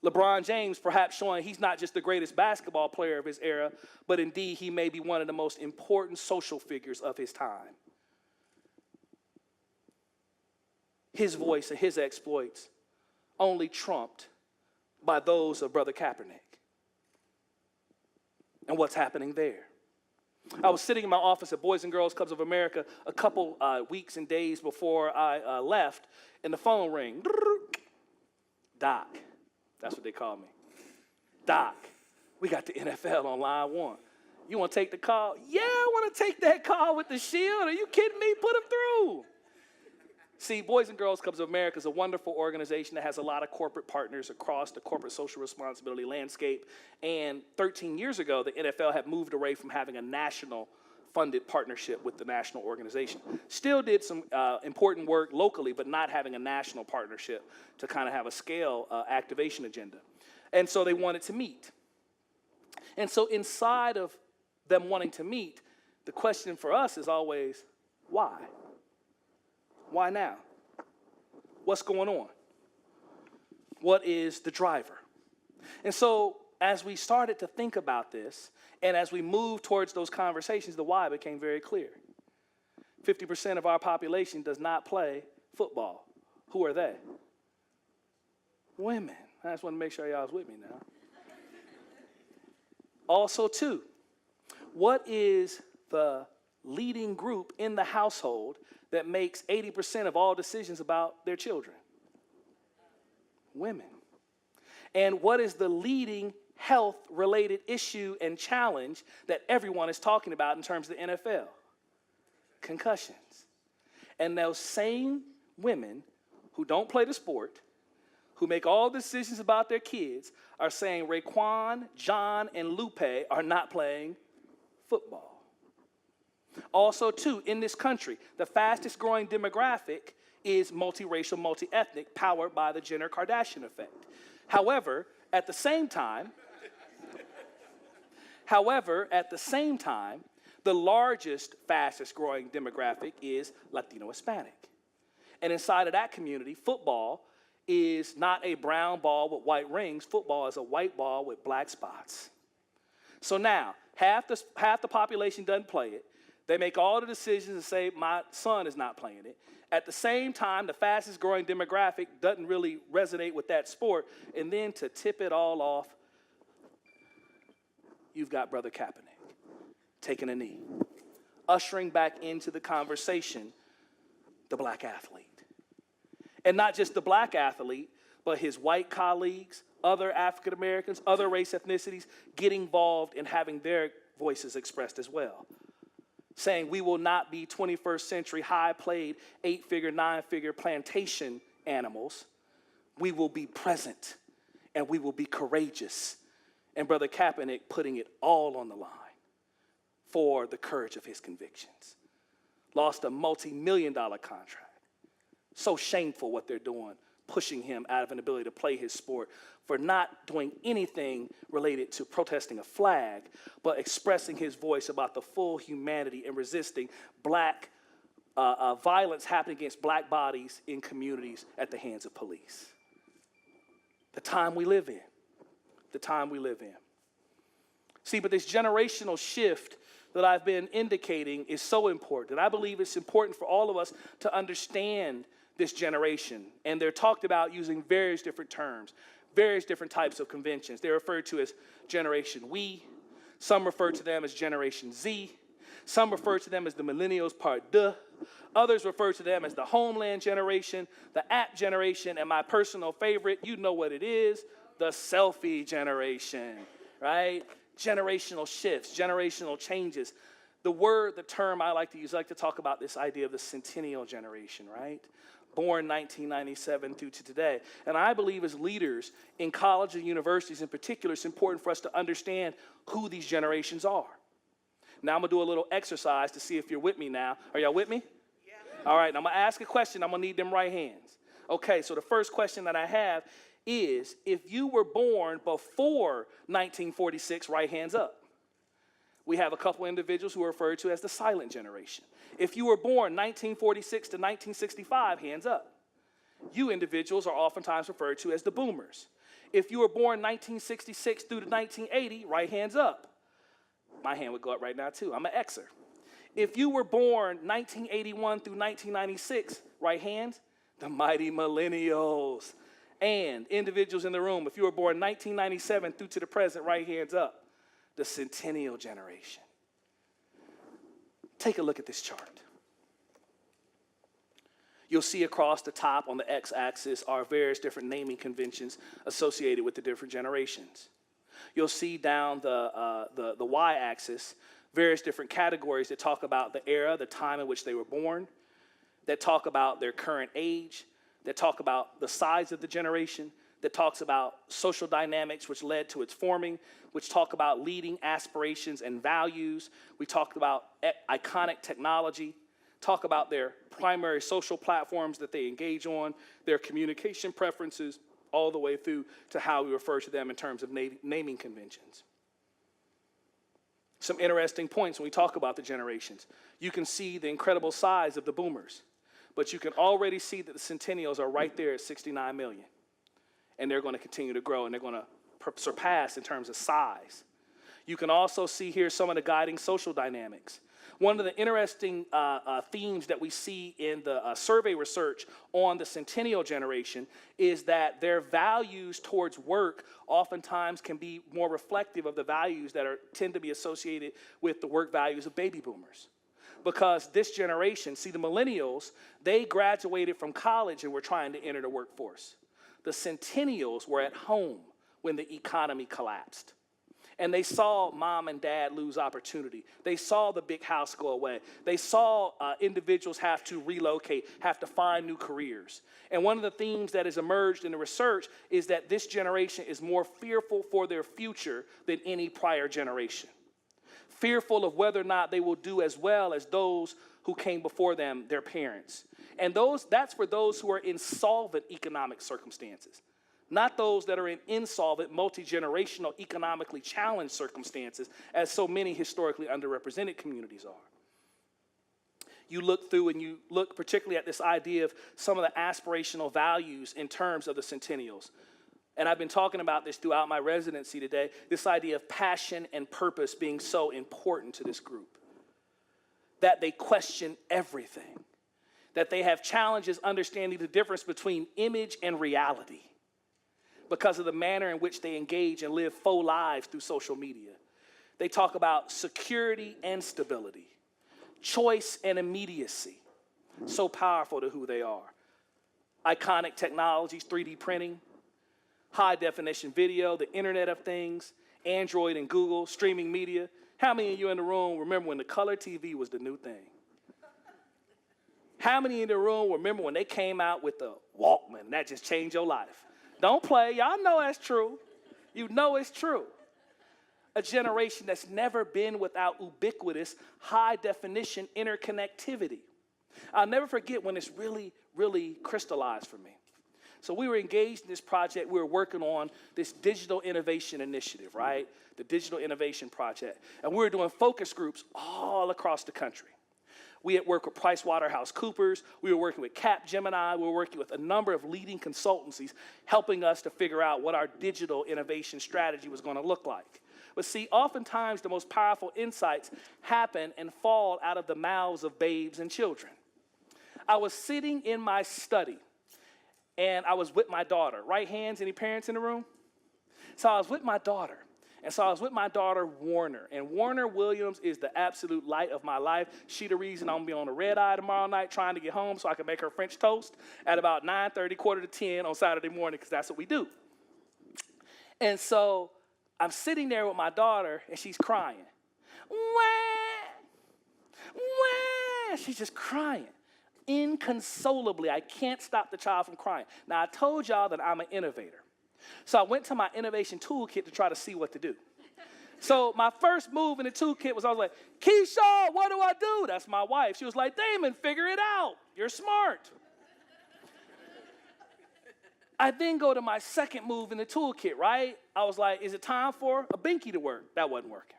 LeBron James perhaps showing he's not just the greatest basketball player of his era, but indeed he may be one of the most important social figures of his time. His voice and his exploits only trumped by those of Brother Kaepernick. And what's happening there? I was sitting in my office at Boys and Girls Clubs of America a couple weeks and days before I left, and the phone rang. Doc, that's what they call me. Doc, we got the NFL on line one. You want to take the call? Yeah, I want to take that call with the Shield. Are you kidding me? Put them through. See, Boys and Girls Clubs of America is a wonderful organization that has a lot of corporate partners across the corporate social responsibility landscape. And 13 years ago, the NFL had moved away from having a national funded partnership with the national organization. Still did some important work locally, but not having a national partnership to kind of have a scale activation agenda. And so they wanted to meet. And so inside of them wanting to meet, the question for us is always, why? Why now? What's going on? What is the driver? And so as we started to think about this, and as we moved towards those conversations, the why became very clear. 50% of our population does not play football. Who are they? Women. I just want to make sure y'all was with me now. Also, too, what is the leading group in the household that makes 80% of all decisions about their children? Women. And what is the leading health-related issue and challenge that everyone is talking about in terms of the NFL? Concussions. And those same women who don't play the sport, who make all decisions about their kids, are saying Raekwon, John, and Lupe are not playing football. Also, too, in this country, the fastest growing demographic is multiracial, multi-ethnic, powered by the Jenner Kardashian effect. However, at the same time, the largest, fastest growing demographic is Latino Hispanic. And inside of that community, football is not a brown ball with white rings. Football is a white ball with black spots. So now, half the population doesn't play it. They make all the decisions and say, my son is not playing it. At the same time, the fastest growing demographic doesn't really resonate with that sport. And then to tip it all off, you've got Brother Kaepernick taking a knee, ushering back into the conversation the black athlete. And not just the black athlete, but his white colleagues, other African Americans, other race ethnicities getting involved in having their voices expressed as well. Saying we will not be 21st century high-played, 8-figure, 9-figure plantation animals. We will be present, and we will be courageous. And Brother Kaepernick putting it all on the line for the courage of his convictions. Lost a multi-million-dollar contract. So shameful what they're doing, pushing him out of an ability to play his sport for not doing anything related to protesting a flag, but expressing his voice about the full humanity and resisting black violence happening against black bodies in communities at the hands of police. The time we live in. The time we live in. See, but this generational shift that I've been indicating is so important. And I believe it's important for all of us to understand this generation. And they're talked about using various different terms, various different types of conventions. They're referred to as Generation We. Some refer to them as Generation Z. Some refer to them as the Millennials Part Deux. Others refer to them as the Homeland Generation, the App Generation, and my personal favorite, you know what it is, the Selfie Generation, right? Generational shifts, generational changes. The term I like to use, I like to talk about this idea of the Centennial Generation, right? Born 1997 through to today. And I believe as leaders in colleges and universities in particular, it's important for us to understand who these generations are. Now I'm gonna do a little exercise to see if you're with me now. Are y'all with me? Yeah. All right, I'm gonna ask a question. I'm gonna need them right hands. Okay, so the first question that I have is, if you were born before 1946, right hands up. We have a couple individuals who are referred to as the silent generation. If you were born 1946 to 1965, hands up. You individuals are oftentimes referred to as the boomers. If you were born 1966 through to 1980, right hands up. My hand would go up right now too. I'm an Xer. If you were born 1981 through 1996, right hands, the mighty millennials. And individuals in the room, if you were born 1997 through to the present, right hands up, the Centennial Generation. Take a look at this chart. You'll see across the top on the x-axis are various different naming conventions associated with the different generations. You'll see down the y-axis various different categories that talk about the era, the time in which they were born, that talk about their current age, that talk about the size of the generation, that talks about social dynamics which led to its forming, which talk about leading aspirations and values. We talked about iconic technology, talk about their primary social platforms that they engage on, their communication preferences, all the way through to how we refer to them in terms of naming conventions. Some interesting points when we talk about the generations. You can see the incredible size of the boomers, but you can already see that the centennials are right there at 69 million. And they're going to continue to grow, and they're going to surpass in terms of size. You can also see here some of the guiding social dynamics. One of the interesting themes that we see in the survey research on the Centennial Generation is that their values towards work oftentimes can be more reflective of the values that tend to be associated with the work values of baby boomers. Because this generation, see the millennials, they graduated from college and were trying to enter the workforce. The centennials were at home when the economy collapsed. And they saw mom and dad lose opportunity. They saw the big house go away. They saw individuals have to relocate, have to find new careers. And one of the themes that has emerged in the research is that this generation is more fearful for their future than any prior generation. Fearful of whether or not they will do as well as those who came before them, their parents. And that's for those who are in solvent economic circumstances. Not those that are in insolvent, multi-generational, economically challenged circumstances, as so many historically underrepresented communities are. You look through and you look particularly at this idea of some of the aspirational values in terms of the centennials. And I've been talking about this throughout my residency today, this idea of passion and purpose being so important to this group. That they question everything. That they have challenges understanding the difference between image and reality, because of the manner in which they engage and live faux lives through social media. They talk about security and stability, choice and immediacy, so powerful to who they are. Iconic technologies, 3D printing, high definition video, the Internet of Things, Android and Google, streaming media. How many of you in the room remember when the color TV was the new thing? How many in the room remember when they came out with the Walkman and that just changed your life? Don't play. Y'all know that's true. You know it's true. A generation that's never been without ubiquitous, high-definition interconnectivity. I'll never forget when it's really, really crystallized for me. So we were engaged in this project. We were working on this digital innovation initiative, right? The Digital Innovation Project. And we were doing focus groups all across the country. We had worked with PricewaterhouseCoopers. We were working with Capgemini. We were working with a number of leading consultancies, helping us to figure out what our digital innovation strategy was going to look like. But see, oftentimes the most powerful insights happen and fall out of the mouths of babes and children. I was sitting in my study, and I was with my daughter. Right hands, any parents in the room? So I was with my daughter. And so I was with my daughter, Warner. And Warner Williams is the absolute light of my life. She the reason I'm going to be on the red eye tomorrow night trying to get home so I can make her French toast at about 9:30, quarter to 10 on Saturday morning, because that's what we do. And so I'm sitting there with my daughter, and she's crying. Wah! Wah! She's just crying. Inconsolably. I can't stop the child from crying. Now, I told y'all that I'm an innovator. So I went to my innovation toolkit to try to see what to do. So my first move in the toolkit was I was like, Keisha, what do I do? That's my wife. She was like, Damon, figure it out. You're smart. I then go to my second move in the toolkit, right? I was like, is it time for a binky to work? That wasn't working.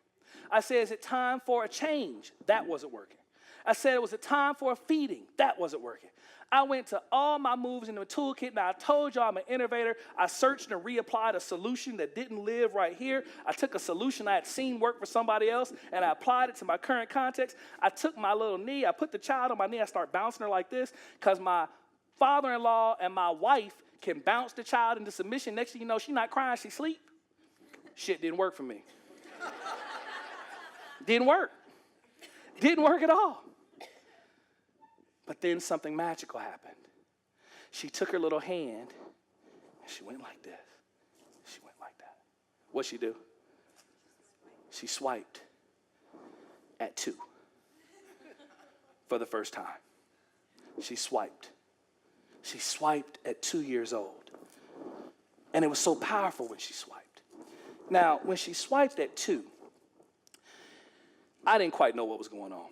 I said, is it time for a change? That wasn't working. I said, was it time for a feeding? That wasn't working. I went to all my moves in the toolkit. Now, I told y'all I'm an innovator. I searched and reapplied a solution that didn't live right here. I took a solution I had seen work for somebody else, and I applied it to my current context. I took my little knee. I put the child on my knee. I start bouncing her like this because my father-in-law and my wife can bounce the child into submission. Next thing you know, she's not crying. She's asleep. Shit didn't work for me. Didn't work. Didn't work at all. But then something magical happened. She took her little hand and she went like this. She went like that. What'd she do? She swiped at 2 for the first time. She swiped. She swiped at 2 years old. And it was so powerful when she swiped. Now, when she swiped at 2, I didn't quite know what was going on.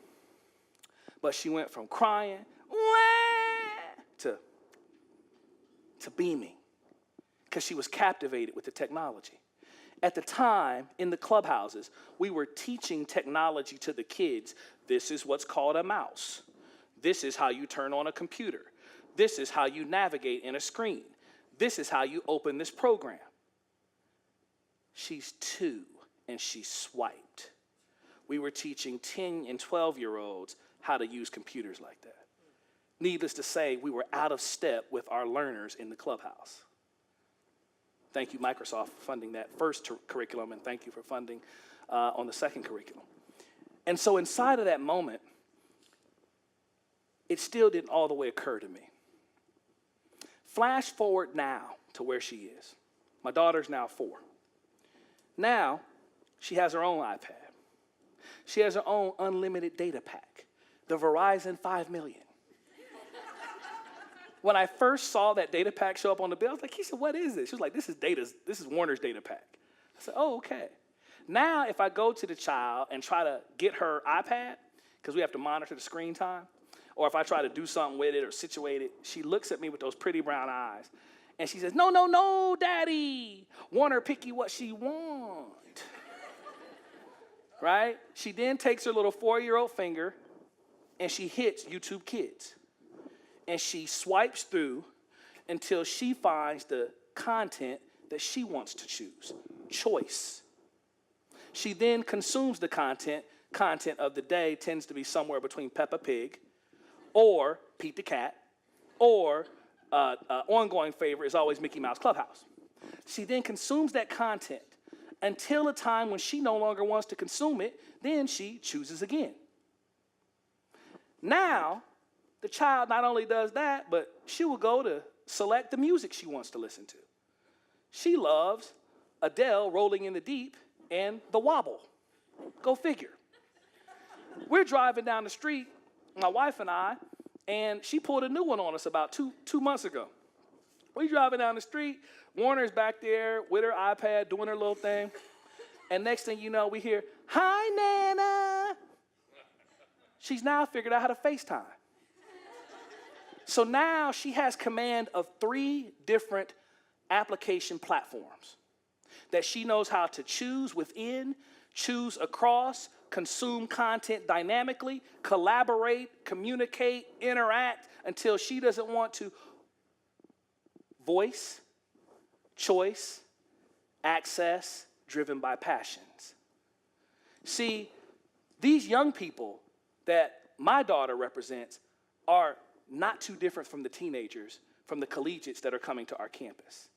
But she went from crying to beaming because she was captivated with the technology. At the time, in the clubhouses, we were teaching technology to the kids. This is what's called a mouse. This is how you turn on a computer. This is how you navigate in a screen. This is how you open this program. She's 2 and she swiped. We were teaching 10 and 12-year-olds how to use computers like that. Needless to say, we were out of step with our learners in the clubhouse. Thank you, Microsoft, for funding that first curriculum, and thank you for funding on the second curriculum. And so inside of that moment, it still didn't all the way occur to me. Flash forward now to where she is. My daughter's now 4. Now, she has her own iPad. She has her own unlimited data pack, the Verizon 5 million. When I first saw that data pack show up on the bill, I was like, Keisha, what is this? She was like, this is Warner's data pack. I said, oh, okay. Now, if I go to the child and try to get her iPad, because we have to monitor the screen time, or if I try to do something with it or situate it, she looks at me with those pretty brown eyes, and she says, no, no, no, Daddy. Warner pick you what she want. Right? She then takes her little 4-year-old finger, and she hits YouTube Kids. And she swipes through until she finds the content that she wants to choose. Choice. She then consumes the content. Content of the day tends to be somewhere between Peppa Pig or Pete the Cat, or ongoing favorite is always Mickey Mouse Clubhouse. She then consumes that content until a time when she no longer wants to consume it, then she chooses again. Now, the child not only does that, but she will go to select the music she wants to listen to. She loves Adele, Rolling in the Deep, and The Wobble. Go figure. We're driving down the street, my wife and I, and she pulled a new one on us about two months ago. We're driving down the street, Warner's back there with her iPad doing her little thing, and next thing you know, we hear, hi, Nana. She's now figured out how to FaceTime. So now she has command of 3 different application platforms that she knows how to choose within, choose across, consume content dynamically, collaborate, communicate, interact until she doesn't want to. Voice, choice, access, driven by passions. See, these young people that my daughter represents are not too different from the teenagers, from the collegiates that are coming to our campus.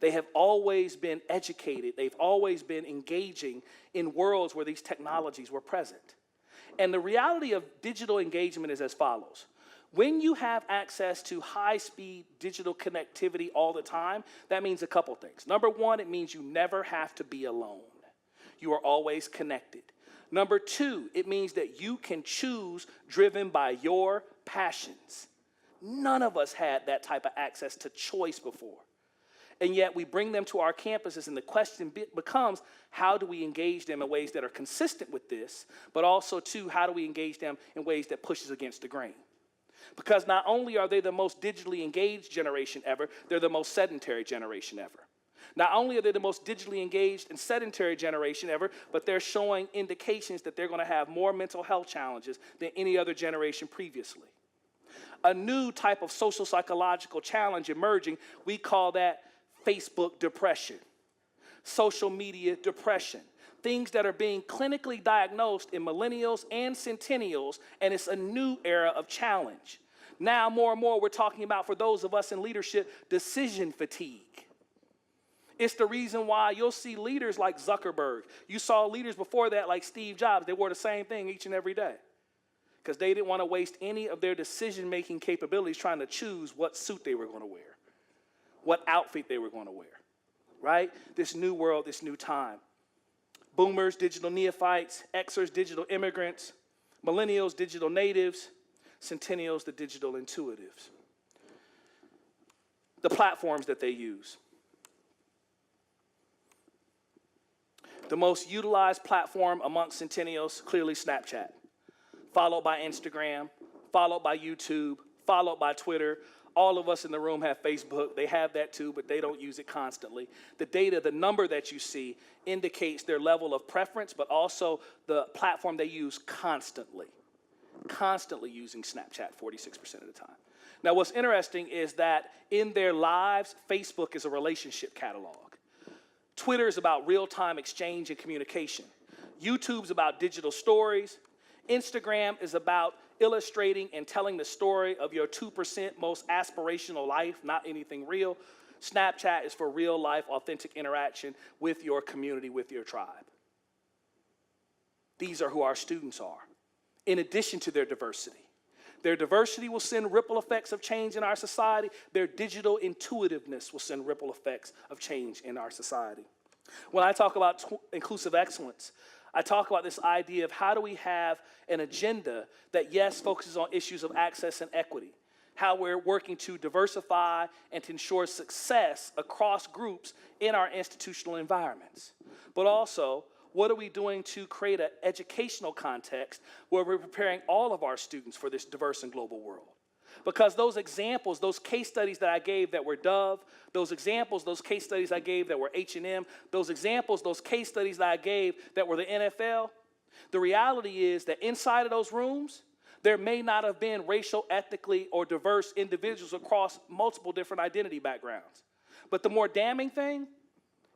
They have always been educated. They've always been engaging in worlds where these technologies were present. And the reality of digital engagement is as follows. When you have access to high-speed digital connectivity all the time, that means a couple things. Number one, it means you never have to be alone. You are always connected. Number 2, it means that you can choose driven by your passions. None of us had that type of access to choice before. And yet we bring them to our campuses, and the question becomes, how do we engage them in ways that are consistent with this, but also, 2, how do we engage them in ways that pushes against the grain? Because not only are they the most digitally engaged generation ever, they're the most sedentary generation ever. Not only are they the most digitally engaged and sedentary generation ever, but they're showing indications that they're going to have more mental health challenges than any other generation previously. A new type of social psychological challenge emerging, we call that Facebook depression, social media depression, things that are being clinically diagnosed in millennials and centennials, and it's a new era of challenge. Now, more and more, we're talking about, for those of us in leadership, decision fatigue. It's the reason why you'll see leaders like Zuckerberg. You saw leaders before that like Steve Jobs. They wore the same thing each and every day. because they didn't want to waste any of their decision-making capabilities trying to choose what suit they were going to wear, what outfit they were going to wear, right? This new world, this new time. Boomers, digital neophytes, Xers, digital immigrants, millennials, digital natives, centennials, the digital intuitives. The platforms that they use. The most utilized platform amongst centennials, clearly Snapchat, followed by Instagram, followed by YouTube, followed by Twitter. All of us in the room have Facebook. They have that too, but they don't use it constantly. The data, the number that you see indicates their level of preference, but also the platform they use constantly using Snapchat 46% of the time. Now, what's interesting is that in their lives, Facebook is a relationship catalog. Twitter is about real-time exchange and communication. YouTube's about digital stories. Instagram is about illustrating and telling the story of your 2% most aspirational life, not anything real. Snapchat is for real-life, authentic interaction with your community, with your tribe. These are who our students are, in addition to their diversity. Their diversity will send ripple effects of change in our society. Their digital intuitiveness will send ripple effects of change in our society. When I talk about inclusive excellence, I talk about this idea of how do we have an agenda that, yes, focuses on issues of access and equity, how we're working to diversify and to ensure success across groups in our institutional environments, but also what are we doing to create an educational context where we're preparing all of our students for this diverse and global world? Because those examples, those case studies that I gave that were Dove, those examples, those case studies I gave that were H&M, those examples, those case studies that I gave that were the NFL, the reality is that inside of those rooms, there may not have been racial, ethnically, or diverse individuals across multiple different identity backgrounds. But the more damning thing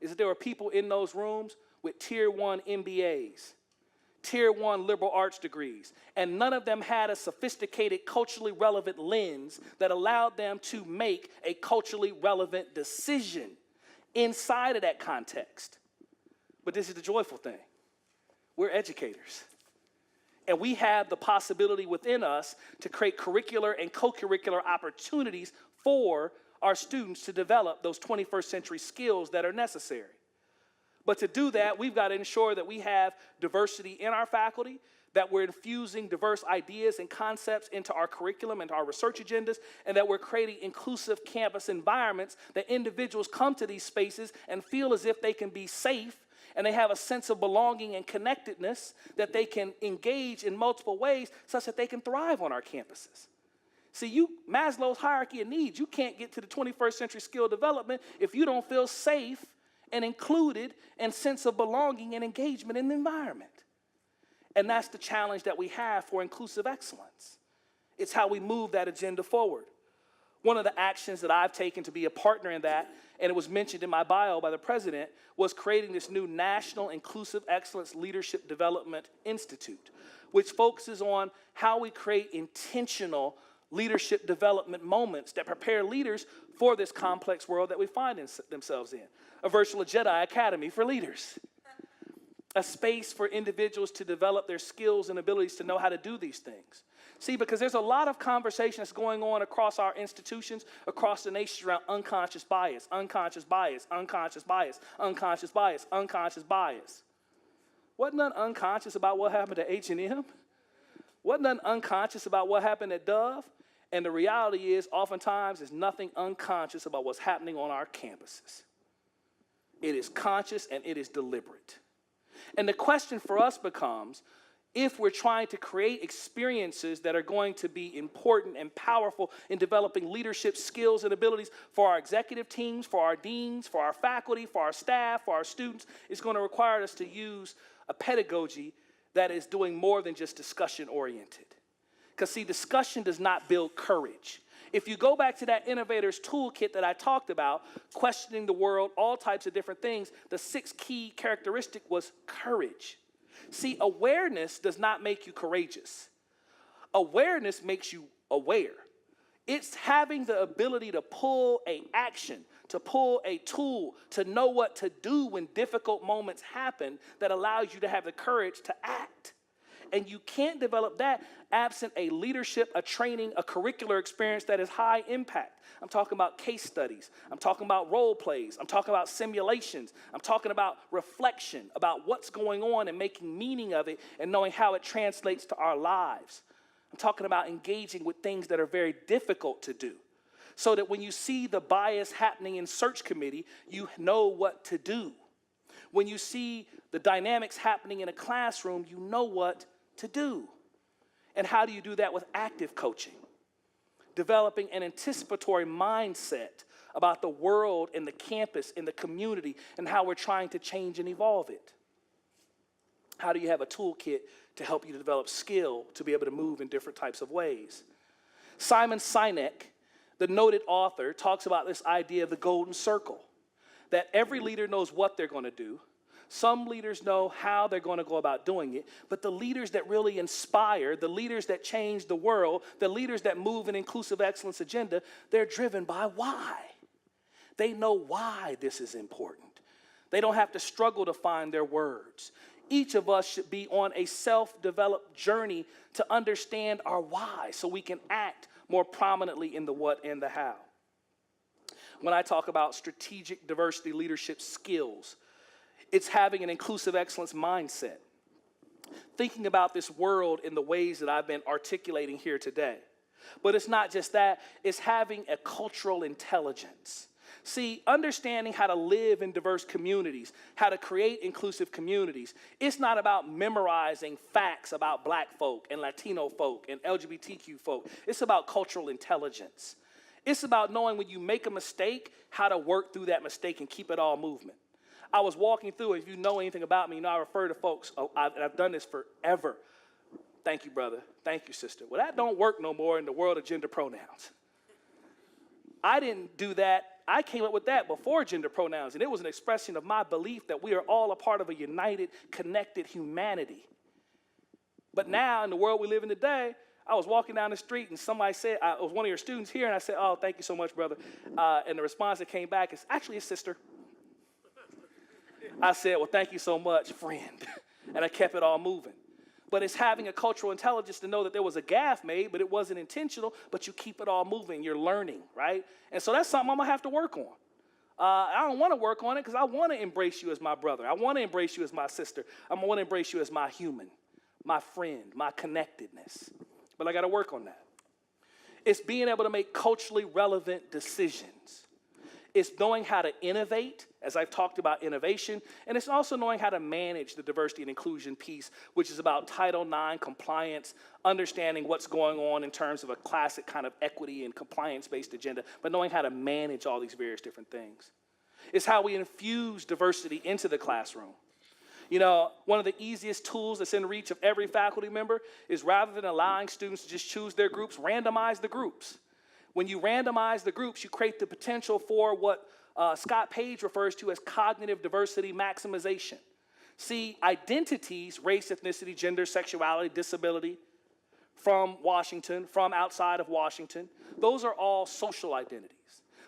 is that there were people in those rooms with Tier 1 MBAs, Tier 1 liberal arts degrees, and none of them had a sophisticated, culturally relevant lens that allowed them to make a culturally relevant decision inside of that context. But this is the joyful thing. We're educators. And we have the possibility within us to create curricular and co-curricular opportunities for our students to develop those 21st century skills that are necessary. But to do that, we've got to ensure that we have diversity in our faculty, that we're infusing diverse ideas and concepts into our curriculum and our research agendas, and that we're creating inclusive campus environments that individuals come to these spaces and feel as if they can be safe and they have a sense of belonging and connectedness, that they can engage in multiple ways such that they can thrive on our campuses. See, Maslow's hierarchy of needs, you can't get to the 21st century skill development if you don't feel safe and included and sense of belonging and engagement in the environment. And that's the challenge that we have for inclusive excellence. It's how we move that agenda forward. One of the actions that I've taken to be a partner in that, and it was mentioned in my bio by the president, was creating this new National Inclusive Excellence Leadership Development Institute, which focuses on how we create intentional leadership development moments that prepare leaders for this complex world that we find themselves in. A virtual Jedi Academy for leaders. A space for individuals to develop their skills and abilities to know how to do these things. See, because there's a lot of conversation that's going on across our institutions, across the nation around unconscious bias, unconscious bias, unconscious bias, unconscious bias, unconscious bias. Wasn't none unconscious about what happened to H&M? Wasn't none unconscious about what happened at Dove? And the reality is, oftentimes, there's nothing unconscious about what's happening on our campuses. It is conscious and it is deliberate. And the question for us becomes, if we're trying to create experiences that are going to be important and powerful in developing leadership skills and abilities for our executive teams, for our deans, for our faculty, for our staff, for our students, it's going to require us to use a pedagogy that is doing more than just discussion-oriented. Because, see, discussion does not build courage. If you go back to that innovator's toolkit that I talked about, questioning the world, all types of different things, the 6 key characteristic was courage. See, awareness does not make you courageous. Awareness makes you aware. It's having the ability to pull an action, to pull a tool, to know what to do when difficult moments happen that allows you to have the courage to act. And you can't develop that absent a leadership, a training, a curricular experience that is high impact. I'm talking about case studies. I'm talking about role plays. I'm talking about simulations. I'm talking about reflection, about what's going on and making meaning of it and knowing how it translates to our lives. I'm talking about engaging with things that are very difficult to do, so that when you see the bias happening in search committee, you know what to do. When you see the dynamics happening in a classroom, you know what to do. And how do you do that with active coaching? Developing an anticipatory mindset about the world and the campus and the community and how we're trying to change and evolve it. How do you have a toolkit to help you to develop skill to be able to move in different types of ways? Simon Sinek, the noted author, talks about this idea of the golden circle, that every leader knows what they're going to do. Some leaders know how they're going to go about doing it, but the leaders that really inspire, the leaders that change the world, the leaders that move an inclusive excellence agenda, they're driven by why. They know why this is important. They don't have to struggle to find their words. Each of us should be on a self-developed journey to understand our why so we can act more prominently in the what and the how. When I talk about strategic diversity leadership skills, it's having an inclusive excellence mindset, thinking about this world in the ways that I've been articulating here today. But it's not just that, it's having a cultural intelligence. See, understanding how to live in diverse communities, how to create inclusive communities, it's not about memorizing facts about Black folk and Latino folk and LGBTQ folk. It's about cultural intelligence. It's about knowing when you make a mistake, how to work through that mistake and keep it all movement. I was walking through, if you know anything about me, you know I refer to folks, and I've done this forever. Thank you, brother. Thank you, sister. Well, that don't work no more in the world of gender pronouns. I didn't do that. I came up with that before gender pronouns, and it was an expression of my belief that we are all a part of a united, connected humanity. But now, in the world we live in today, I was walking down the street, and somebody said, it was one of your students here, and I said, oh, thank you so much, brother. And the response that came back is, actually, a sister. I said, well, thank you so much, friend. And I kept it all moving. But it's having a cultural intelligence to know that there was a gaffe made, but it wasn't intentional, but you keep it all moving. You're learning, right? And so that's something I'm going to have to work on. I don't want to work on it because I want to embrace you as my brother. I want to embrace you as my sister. I want to embrace you as my human, my friend, my connectedness. But I got to work on that. It's being able to make culturally relevant decisions. It's knowing how to innovate, as I've talked about innovation, and it's also knowing how to manage the diversity and inclusion piece, which is about Title IX compliance, understanding what's going on in terms of a classic kind of equity and compliance-based agenda, but knowing how to manage all these various different things. It's how we infuse diversity into the classroom. You know, one of the easiest tools that's in reach of every faculty member is, rather than allowing students to just choose their groups, randomize the groups. When you randomize the groups, you create the potential for what Scott Page refers to as cognitive diversity maximization. See, identities, race, ethnicity, gender, sexuality, disability, from Washington, from outside of Washington, those are all social identities.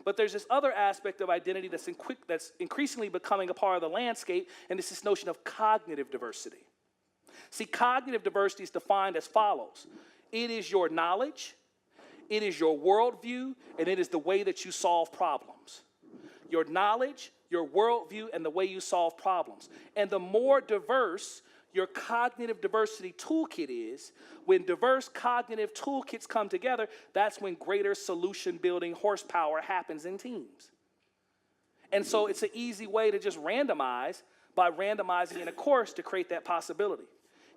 But there's this other aspect of identity that's increasingly becoming a part of the landscape, and it's this notion of cognitive diversity. See, cognitive diversity is defined as follows. It is your knowledge, it is your worldview, and it is the way that you solve problems. Your knowledge, your worldview, and the way you solve problems. And the more diverse your cognitive diversity toolkit is, when diverse cognitive toolkits come together, that's when greater solution building horsepower happens in teams. And so it's an easy way to just randomize by randomizing in a course to create that possibility.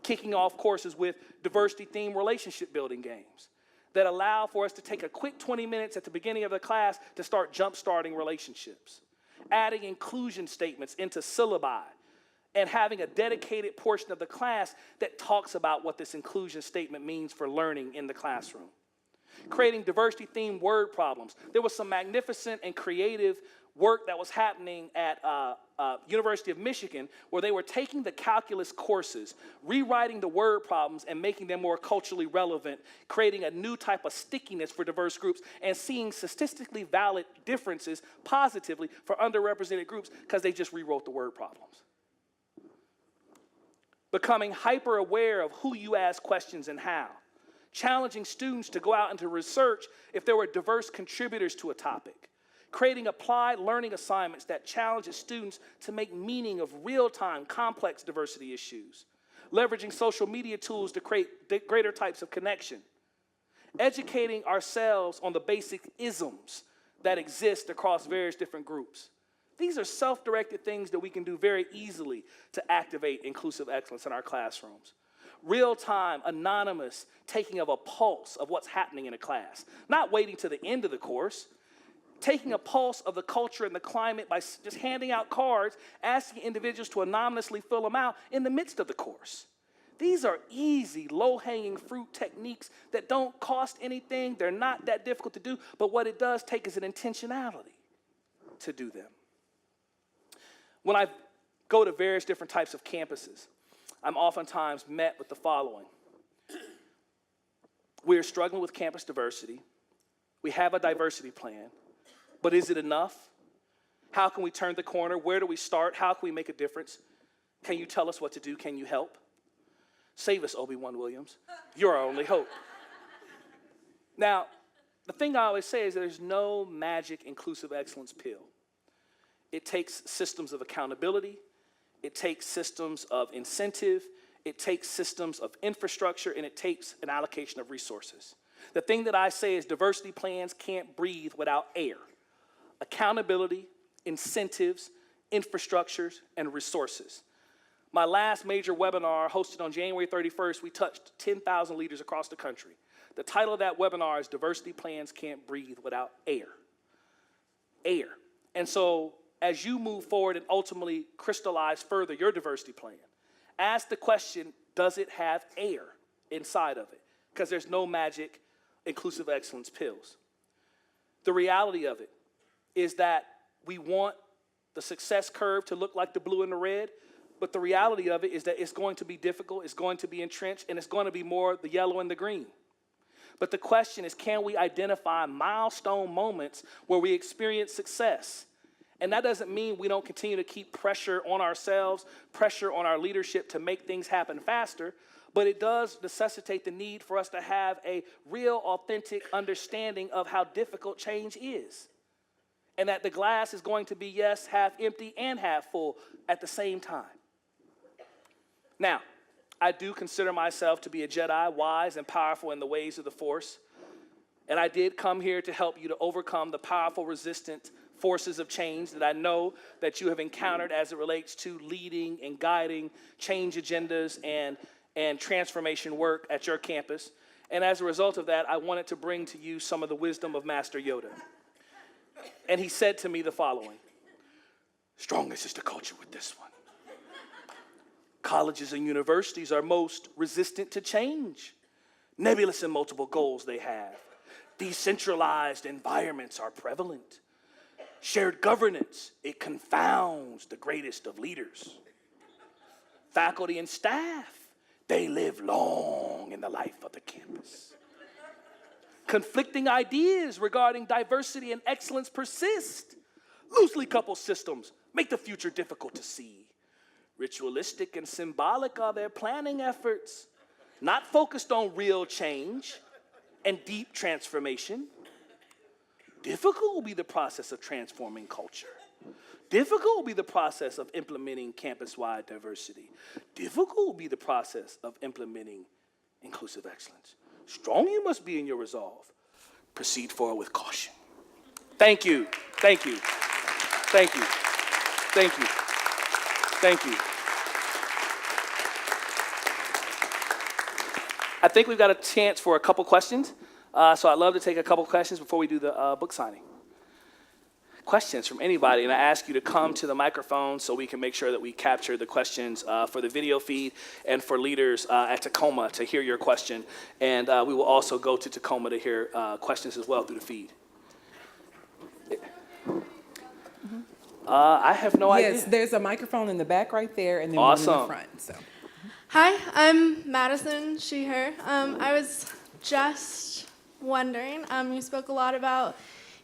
Kicking off courses with diversity-themed relationship building games that allow for us to take a quick 20 minutes at the beginning of the class to start jump-starting relationships. Adding inclusion statements into syllabi, and having a dedicated portion of the class that talks about what this inclusion statement means for learning in the classroom. Creating diversity-themed word problems. There was some magnificent and creative work that was happening at University of Michigan, where they were taking the calculus courses, rewriting the word problems and making them more culturally relevant, creating a new type of stickiness for diverse groups, and seeing statistically valid differences positively for underrepresented groups because they just rewrote the word problems. becoming hyper aware of who you ask questions and how, challenging students to go out and to research if there were diverse contributors to a topic, creating applied learning assignments that challenges students to make meaning of real-time, complex diversity issues, leveraging social media tools to create greater types of connection, educating ourselves on the basic isms that exist across various different groups. These are self-directed things that we can do very easily to activate inclusive excellence in our classrooms. Real-time, anonymous taking of a pulse of what's happening in a class. Not waiting to the end of the course, taking a pulse of the culture and the climate by just handing out cards, asking individuals to anonymously fill them out in the midst of the course. These are easy, low-hanging fruit techniques that don't cost anything. They're not that difficult to do, but what it does take is an intentionality to do them. When I go to various different types of campuses, I'm oftentimes met with the following. We are struggling with campus diversity. We have a diversity plan, but is it enough? How can we turn the corner? Where do we start? How can we make a difference? Can you tell us what to do? Can you help? Save us, Obi-Wan Williams. You're our only hope. Now, the thing I always say is there's no magic inclusive excellence pill. It takes systems of accountability. It takes systems of incentive. It takes systems of infrastructure, and it takes an allocation of resources. The thing that I say is diversity plans can't breathe without air. Accountability, incentives, infrastructures, and resources. My last major webinar hosted on January 31st, we touched 10,000 leaders across the country. The title of that webinar is Diversity Plans Can't Breathe Without Air. Air. And so as you move forward and ultimately crystallize further your diversity plan, ask the question, does it have air inside of it? Because there's no magic inclusive excellence pills. The reality of it is that we want the success curve to look like the blue and the red, but the reality of it is that it's going to be difficult, it's going to be entrenched, and it's going to be more the yellow and the green. But the question is, can we identify milestone moments where we experience success? And that doesn't mean we don't continue to keep pressure on ourselves, pressure on our leadership to make things happen faster, but it does necessitate the need for us to have a real, authentic understanding of how difficult change is. And that the glass is going to be, yes, half empty and half full at the same time. Now, I do consider myself to be a Jedi, wise and powerful in the ways of the Force. And I did come here to help you to overcome the powerful, resistant forces of change that I know that you have encountered as it relates to leading and guiding change agendas and transformation work at your campus. And as a result of that, I wanted to bring to you some of the wisdom of Master Yoda. And he said to me the following: strongest is the culture with this one. Colleges and universities are most resistant to change. Nebulous and multiple goals they have. Decentralized environments are prevalent. Shared governance, it confounds the greatest of leaders. Faculty and staff, they live long in the life of the campus. Conflicting ideas regarding diversity and excellence persist. Loosely coupled systems make the future difficult to see. Ritualistic and symbolic are their planning efforts, not focused on real change and deep transformation. Difficult will be the process of transforming culture. Difficult will be the process of implementing campus-wide diversity. Difficult will be the process of implementing inclusive excellence. Strong you must be in your resolve. Proceed forward with caution. Thank you. Thank you. Thank you. Thank you. Thank you. I think we've got a chance for a couple questions. So I'd love to take a couple questions before we do the book signing. Questions from anybody, and I ask you to come to the microphone so we can make sure that we capture the questions for the video feed and for leaders at Tacoma to hear your question. And we will also go to Tacoma to hear questions as well through the feed. I have no idea. Yes, there's a microphone in the back right there, and then Awesome. one in the front. So. Hi, I'm Madison, she, her. I was just wondering, you spoke a lot about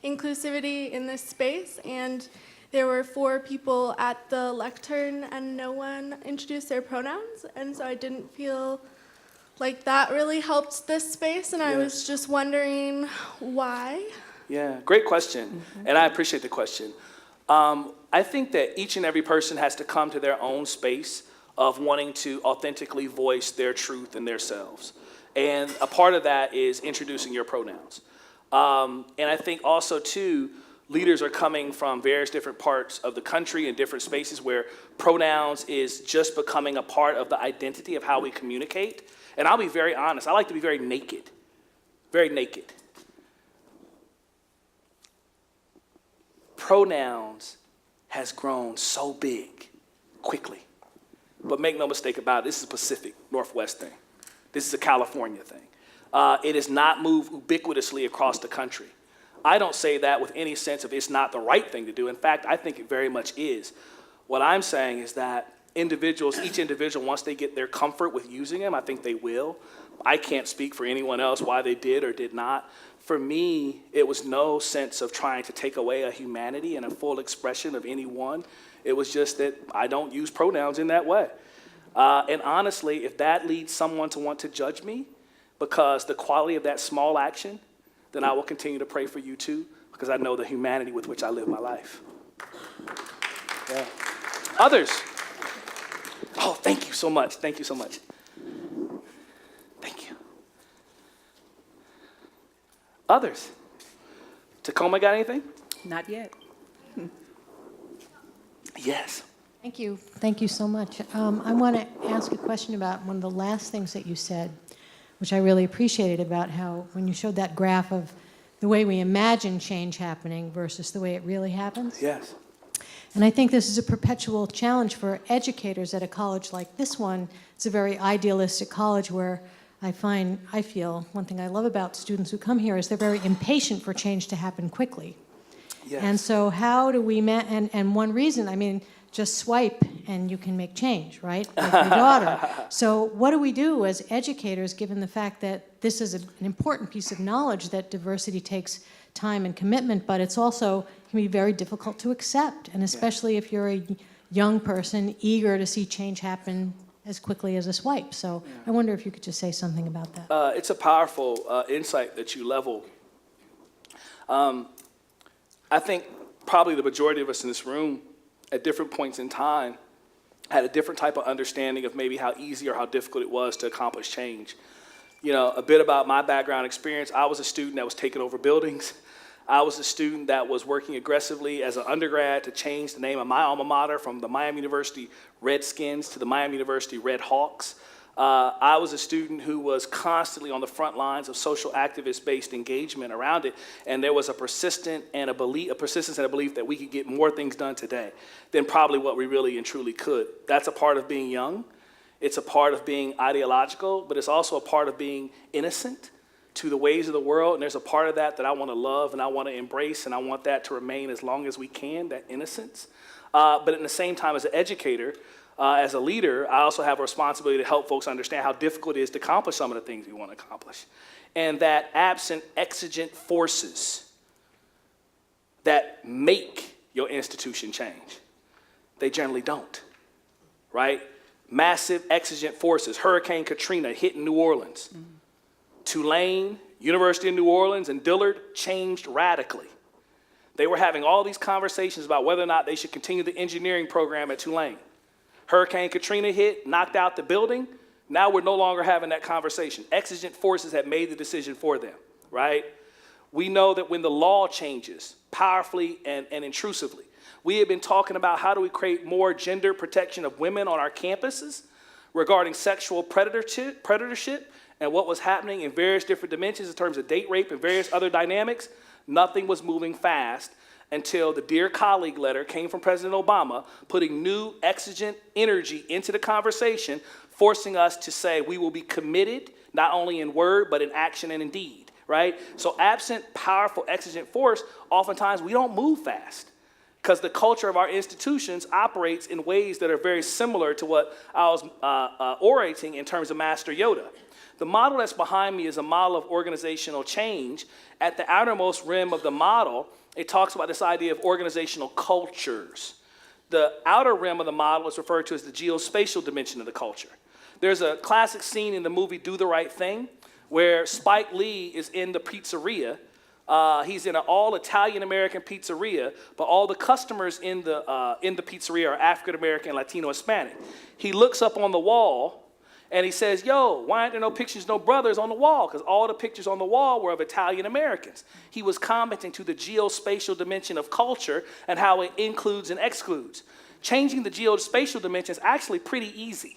inclusivity in this space, and there were 4 people at the lectern and no one introduced their pronouns, and so I didn't feel like that really helped this space, and I was just wondering why. Yeah, great question, and I appreciate the question. I think that each and every person has to come to their own space of wanting to authentically voice their truth and their selves. And a part of that is introducing your pronouns. And I think also, too, leaders are coming from various different parts of the country and different spaces where pronouns is just becoming a part of the identity of how we communicate. And I'll be very honest, I like to be very naked, very naked. Pronouns has grown so big quickly. But make no mistake about it, this is a Pacific Northwest thing. This is a California thing. It has not moved ubiquitously across the country. I don't say that with any sense of it's not the right thing to do. In fact, I think it very much is. What I'm saying is that each individual, once they get their comfort with using them, I think they will. I can't speak for anyone else why they did or did not. For me, it was no sense of trying to take away a humanity and a full expression of anyone. It was just that I don't use pronouns in that way. And honestly, if that leads someone to want to judge me because the quality of that small action, then I will continue to pray for you too, because I know the humanity with which I live my life. Yeah. Others. Oh, thank you so much. Thank you so much. Thank you. Others. Tacoma, got anything? Not yet. Yes. Thank you. Thank you so much. I want to ask a question about one of the last things that you said, which I really appreciated, about how when you showed that graph of the way we imagine change happening versus the way it really happens. Yes. And I think this is a perpetual challenge for educators at a college like this one. It's a very idealistic college where I feel, one thing I love about students who come here is they're very impatient for change to happen quickly. Yes. And so how do we, and one reason, I mean, just swipe and you can make change, right? Like your daughter. So what do we do as educators, given the fact that this is an important piece of knowledge, that diversity takes time and commitment, but it's also can be very difficult to accept, and especially if you're a young person eager to see change happen as quickly as a swipe. So I wonder if you could just say something about that. It's a powerful insight that you level. I think probably the majority of us in this room at different points in time had a different type of understanding of maybe how easy or how difficult it was to accomplish change. You know, a bit about my background experience, I was a student that was taking over buildings. I was a student that was working aggressively as an undergrad to change the name of my alma mater from the Miami University Redskins to the Miami University Red Hawks. I was a student who was constantly on the front lines of social activist-based engagement around it, and there was a persistence and a belief that we could get more things done today than probably what we really and truly could. That's a part of being young. It's a part of being ideological, but it's also a part of being innocent to the ways of the world, and there's a part of that I want to love and I want to embrace, and I want that to remain as long as we can, that innocence. But at the same time, as an educator, as a leader, I also have a responsibility to help folks understand how difficult it is to accomplish some of the things we want to accomplish. And that absent exigent forces that make your institution change, they generally don't, right? Massive exigent forces. Hurricane Katrina hit New Orleans. Tulane, University of New Orleans, and Dillard changed radically. They were having all these conversations about whether or not they should continue the engineering program at Tulane. Hurricane Katrina hit, knocked out the building. Now we're no longer having that conversation. Exigent forces have made the decision for them, right? We know that when the law changes powerfully and intrusively, we have been talking about how do we create more gender protection of women on our campuses regarding sexual predatorship and what was happening in various different dimensions in terms of date rape and various other dynamics. Nothing was moving fast until the Dear Colleague letter came from President Obama, putting new exigent energy into the conversation, forcing us to say we will be committed, not only in word, but in action and in deed, right? So absent powerful exigent force, oftentimes we don't move fast. because the culture of our institutions operates in ways that are very similar to what I was orating in terms of Master Yoda. The model that's behind me is a model of organizational change. At the outermost rim of the model, it talks about this idea of organizational cultures. The outer rim of the model is referred to as the geospatial dimension of the culture. There's a classic scene in the movie Do the Right Thing where Spike Lee is in the pizzeria. He's in an all-Italian-American pizzeria, but all the customers in the pizzeria are African-American, Latino, Hispanic. He looks up on the wall, and he says, yo, why aren't there no pictures, no brothers on the wall? Because all the pictures on the wall were of Italian-Americans. He was commenting to the geospatial dimension of culture and how it includes and excludes. Changing the geospatial dimension is actually pretty easy.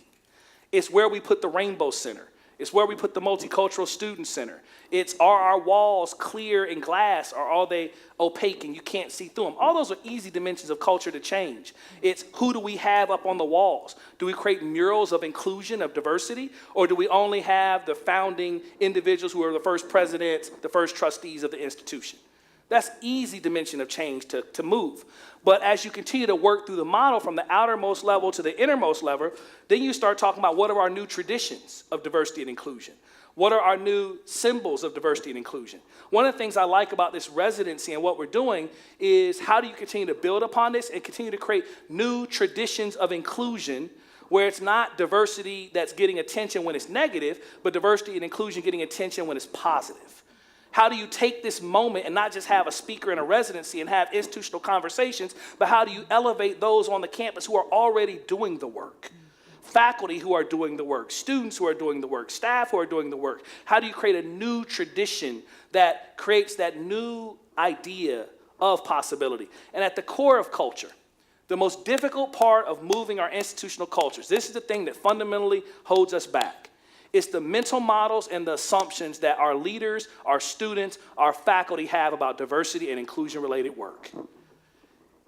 It's where we put the Rainbow Center. It's where we put the Multicultural Student Center. It's, are our walls clear and glass, or are they opaque and you can't see through them? All those are easy dimensions of culture to change. It's who do we have up on the walls? Do we create murals of inclusion, of diversity? Or do we only have the founding individuals who are the first presidents, the first trustees of the institution? That's easy dimension of change to move. But as you continue to work through the model from the outermost level to the innermost level, then you start talking about what are our new traditions of diversity and inclusion? What are our new symbols of diversity and inclusion? One of the things I like about this residency and what we're doing is how do you continue to build upon this and continue to create new traditions of inclusion where it's not diversity that's getting attention when it's negative, but diversity and inclusion getting attention when it's positive. How do you take this moment and not just have a speaker in a residency and have institutional conversations, but how do you elevate those on the campus who are already doing the work? Faculty who are doing the work, students who are doing the work, staff who are doing the work. How do you create a new tradition that creates that new idea of possibility? And at the core of culture, the most difficult part of moving our institutional cultures, this is the thing that fundamentally holds us back. It's the mental models and the assumptions that our leaders, our students, our faculty have about diversity and inclusion-related work.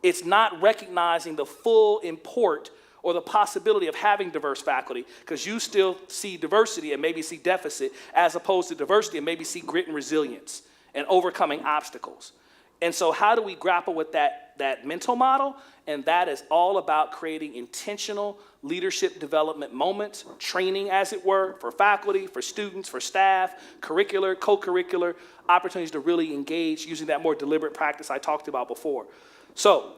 It's not recognizing the full import or the possibility of having diverse faculty, because you still see diversity and maybe see deficit, as opposed to diversity and maybe see grit and resilience and overcoming obstacles. And so how do we grapple with that mental model? And that is all about creating intentional leadership development moments, training, as it were, for faculty, for students, for staff, curricular, co-curricular, opportunities to really engage using that more deliberate practice I talked about before. So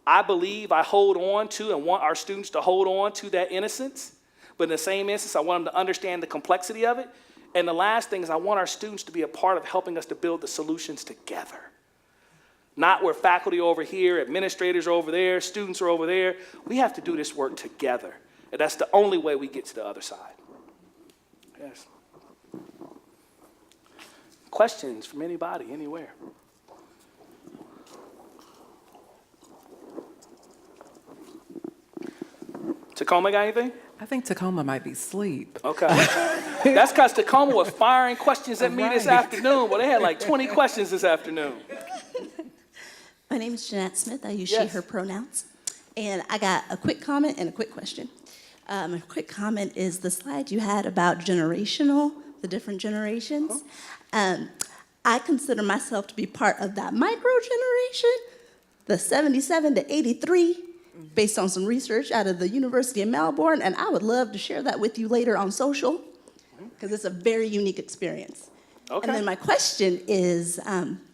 I believe I hold on to and want our students to hold on to that innocence, but in the same instance, I want them to understand the complexity of it. And the last thing is I want our students to be a part of helping us to build the solutions together. Not where faculty are over here, administrators are over there, students are over there. We have to do this work together. And that's the only way we get to the other side. Yes. Questions from anybody, anywhere? Tacoma got anything? I think Tacoma might be asleep. Okay. That's because Tacoma was firing questions at me this afternoon. Well, they had like 20 questions this afternoon. My name is Jeanette Smith. I use she, Yes. her pronouns. And I got a quick comment and a quick question. A quick comment is the slide you had about generational, the different generations. I consider myself to be part of that micro generation, the 77 to 83, based on some research out of the University of Melbourne. And I would love to share that with you later on social, because it's a very unique experience. Okay. And then my question is,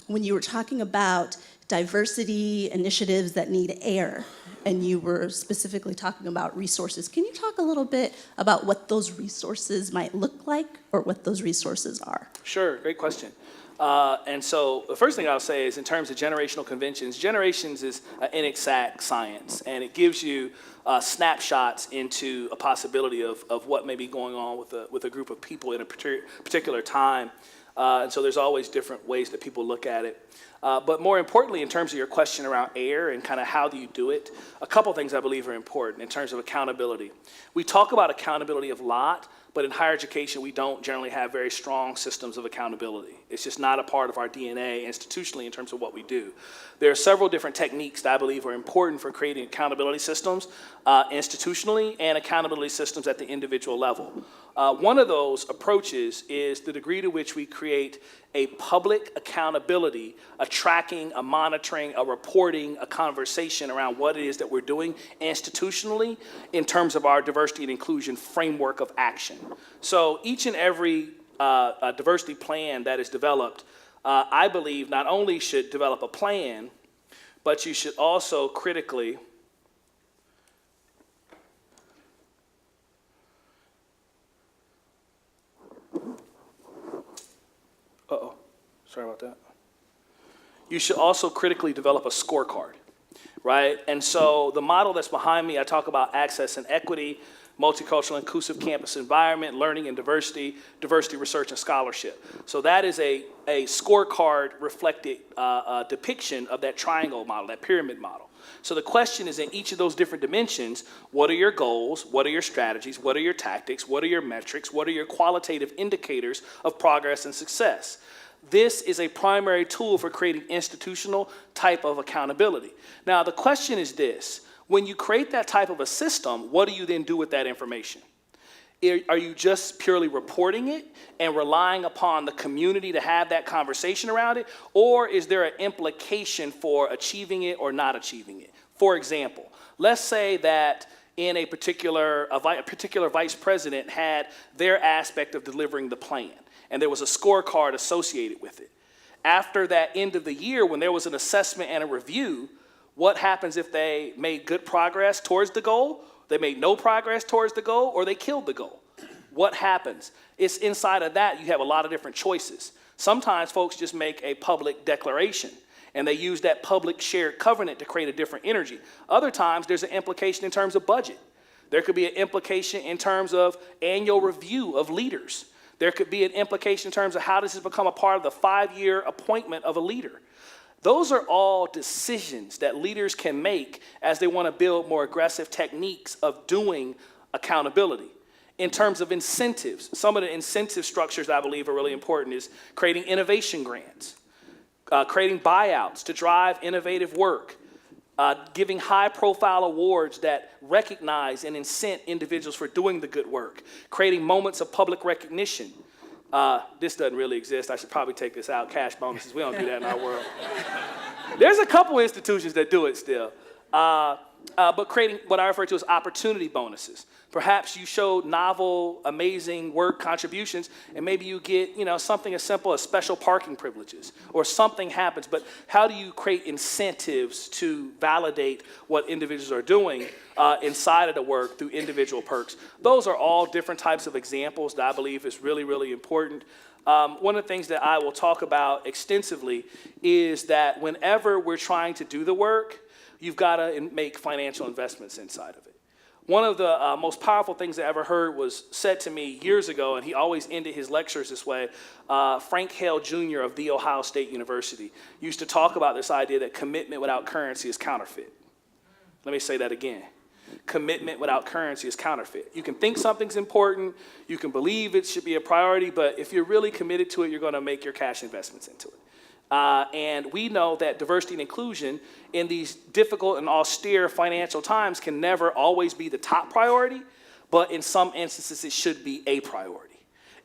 when you were talking about diversity initiatives that need air, and you were specifically talking about resources, can you talk a little bit about what those resources might look like or what those resources are? Sure, great question. And so the first thing I'll say is in terms of generational conventions, generations is an inexact science, and it gives you snapshots into a possibility of what may be going on with a group of people in a particular time. And so there's always different ways that people look at it. But more importantly, in terms of your question around AIR and kind of how do you do it, a couple things I believe are important in terms of accountability. We talk about accountability a lot, but in higher education, we don't generally have very strong systems of accountability. It's just not a part of our DNA institutionally in terms of what we do. There are several different techniques that I believe are important for creating accountability systems institutionally and accountability systems at the individual level. One of those approaches is the degree to which we create a public accountability, a tracking, a monitoring, a reporting, a conversation around what it is that we're doing institutionally in terms of our diversity and inclusion framework of action. So each and every diversity plan that is developed, I believe not only should develop a plan, but you should also critically sorry about that. You should also critically develop a scorecard, right? And so the model that's behind me, I talk about access and equity, multicultural inclusive campus environment, learning and diversity, diversity research and scholarship. So that is a scorecard reflected depiction of that triangle model, that pyramid model. So the question is, in each of those different dimensions, what are your goals? What are your strategies? What are your tactics? What are your metrics? What are your qualitative indicators of progress and success? This is a primary tool for creating institutional type of accountability. Now, the question is this: when you create that type of a system, what do you then do with that information? Are you just purely reporting it and relying upon the community to have that conversation around it? Or is there an implication for achieving it or not achieving it? For example, let's say that in a particular vice president had their aspect of delivering the plan, and there was a scorecard associated with it. After that end of the year, when there was an assessment and a review, what happens if they made good progress towards the goal, they made no progress towards the goal, or they killed the goal? What happens? It's inside of that you have a lot of different choices. Sometimes folks just make a public declaration, and they use that public shared covenant to create a different energy. Other times there's an implication in terms of budget. There could be an implication in terms of annual review of leaders. There could be an implication in terms of how does this become a part of the 5-year appointment of a leader. Those are all decisions that leaders can make as they want to build more aggressive techniques of doing accountability. In terms of incentives, some of the incentive structures I believe are really important is creating innovation grants, creating buyouts to drive innovative work, giving high-profile awards that recognize and incent individuals for doing the good work, creating moments of public recognition. This doesn't really exist. I should probably take this out. Cash bonuses. We don't do that in our world. There's a couple institutions that do it still. But creating what I refer to as opportunity bonuses. Perhaps you showed novel, amazing work contributions, and maybe you get, something as simple as special parking privileges, or something happens. But how do you create incentives to validate what individuals are doing inside of the work through individual perks? Those are all different types of examples that I believe is really, really important. One of the things that I will talk about extensively is that whenever we're trying to do the work, you've got to make financial investments inside of it. One of the most powerful things I ever heard was said to me years ago, and he always ended his lectures this way. Frank Hale Jr. of The Ohio State University used to talk about this idea that commitment without currency is counterfeit. Let me say that again. Commitment without currency is counterfeit. You can think something's important, you can believe it should be a priority, but if you're really committed to it, you're going to make your cash investments into it. And we know that diversity and inclusion in these difficult and austere financial times can never always be the top priority, but in some instances it should be a priority.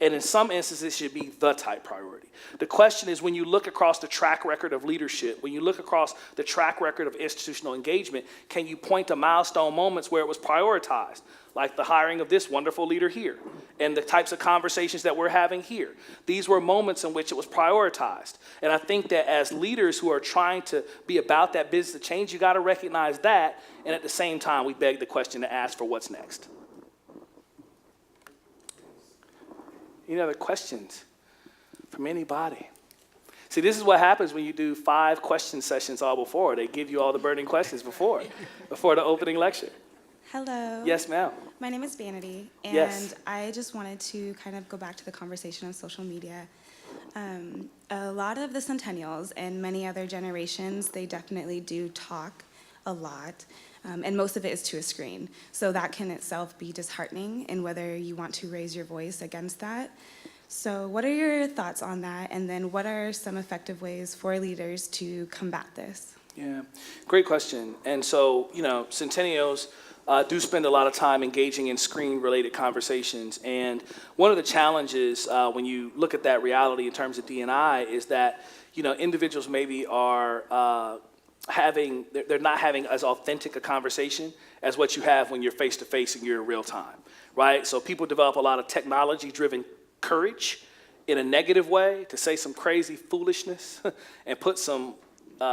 And in some instances it should be the type priority. The question is, when you look across the track record of leadership, when you look across the track record of institutional engagement, can you point to milestone moments where it was prioritized? Like the hiring of this wonderful leader here, and the types of conversations that we're having here. These were moments in which it was prioritized. And I think that as leaders who are trying to be about that business of change, you got to recognize that, and at the same time, we beg the question to ask for what's next. Any other questions from anybody? See, this is what happens when you do 5 question sessions all before. They give you all the burning questions before the opening lecture. Hello. Yes, ma'am. My name is Vanity, and Yes. I just wanted to kind of go back to the conversation on social media. A lot of the Centennials and many other generations, they definitely do talk a lot, and most of it is to a screen. So that can itself be disheartening in whether you want to raise your voice against that. So what are your thoughts on that? And then what are some effective ways for leaders to combat this? Yeah, great question. And so, Centennials, do spend a lot of time engaging in screen-related conversations. And one of the challenges when you look at that reality in terms of D&I is that, individuals maybe are they're not having as authentic a conversation as what you have when you're face-to-face and you're in real time, right? So people develop a lot of technology-driven courage in a negative way to say some crazy foolishness and put some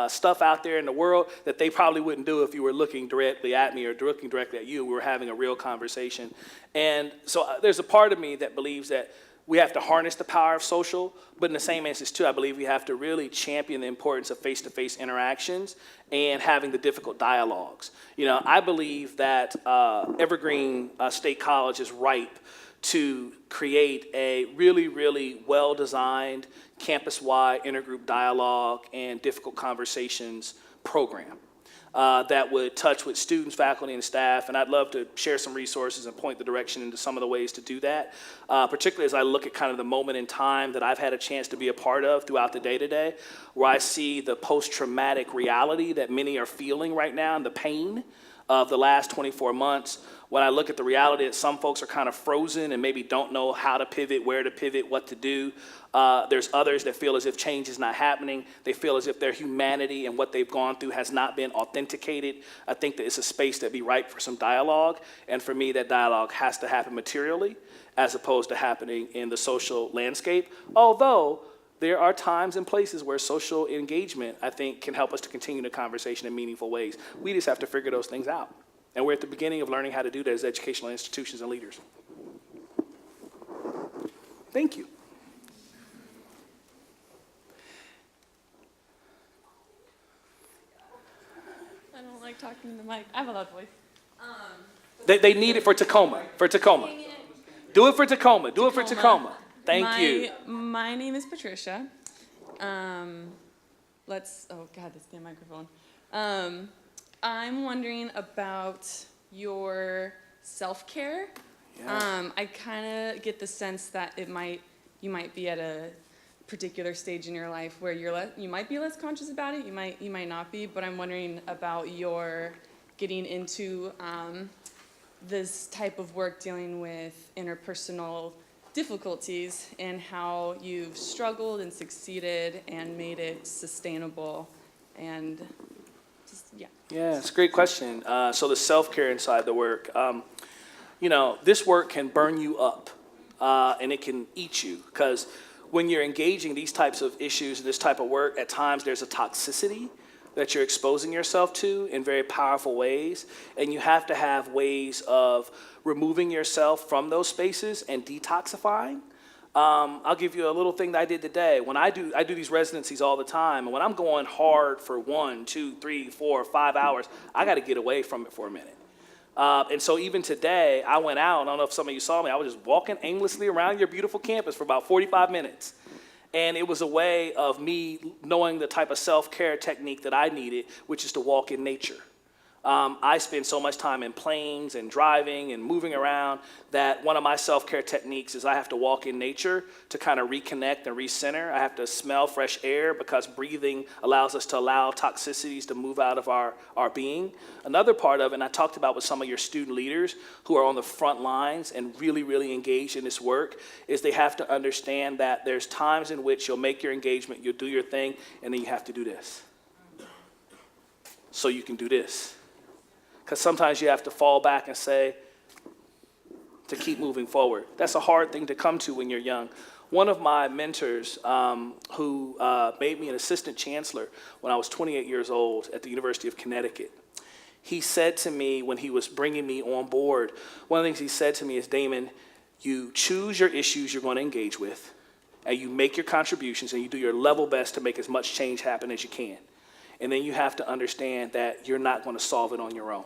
stuff out there in the world that they probably wouldn't do if you were looking directly at me or looking directly at you. We were having a real conversation. And so there's a part of me that believes that we have to harness the power of social, but in the same instance too, I believe we have to really champion the importance of face-to-face interactions and having the difficult dialogues. I believe that Evergreen State College is ripe to create a really, really well-designed campus-wide intergroup dialogue and difficult conversations program that would touch with students, faculty, and staff. And I'd love to share some resources and point the direction into some of the ways to do that, particularly as I look at kind of the moment in time that I've had a chance to be a part of throughout the day-to-day, where I see the post-traumatic reality that many are feeling right now and the pain of the last 24 months. When I look at the reality that some folks are kind of frozen and maybe don't know how to pivot, where to pivot, what to do. There's others that feel as if change is not happening. They feel as if their humanity and what they've gone through has not been authenticated. I think that it's a space that'd be ripe for some dialogue. And for me, that dialogue has to happen materially as opposed to happening in the social landscape. Although there are times and places where social engagement, I think, can help us to continue the conversation in meaningful ways. We just have to figure those things out. And we're at the beginning of learning how to do that as educational institutions and leaders. Thank you. I don't like talking to the mic. I have a loud voice. They need it for Tacoma. For Tacoma. Do it for Tacoma. Do it for Tacoma. Thank you. My name is Patricia. Oh God, that's the microphone. I'm wondering about your self-care. Yeah. I kind of get the sense that you might be at a particular stage in your life where you might be less conscious about it. You might not be, but I'm wondering about your getting into this type of work dealing with interpersonal difficulties and how you've struggled and succeeded and made it sustainable and yeah. Yeah, it's a great question. So the self-care inside the work, this work can burn you up and it can eat you because when you're engaging these types of issues and this type of work, at times there's a toxicity that you're exposing yourself to in very powerful ways, and you have to have ways of removing yourself from those spaces and detoxifying. I'll give you a little thing that I did today. When I do these residencies all the time, and when I'm going hard for 1, 2, 3, 4, 5 hours, I got to get away from it for a minute. And so even today, I went out, I don't know if some of you saw me, I was just walking aimlessly around your beautiful campus for about 45 minutes. And it was a way of me knowing the type of self-care technique that I needed, which is to walk in nature. I spend so much time in planes and driving and moving around that one of my self-care techniques is I have to walk in nature to kind of reconnect and recenter. I have to smell fresh air because breathing allows us to allow toxicities to move out of our being. Another part of it, and I talked about with some of your student leaders who are on the front lines and really, really engaged in this work, is they have to understand that there's times in which you'll make your engagement, you'll do your thing, and then you have to do this. So you can do this. Because sometimes you have to fall back and say, to keep moving forward. That's a hard thing to come to when you're young. One of my mentors who made me an assistant chancellor when I was 28 years old at the University of Connecticut, he said to me when he was bringing me on board, one of the things he said to me is, Damon, you choose your issues you're going to engage with, and you make your contributions, and you do your level best to make as much change happen as you can. And then you have to understand that you're not going to solve it on your own.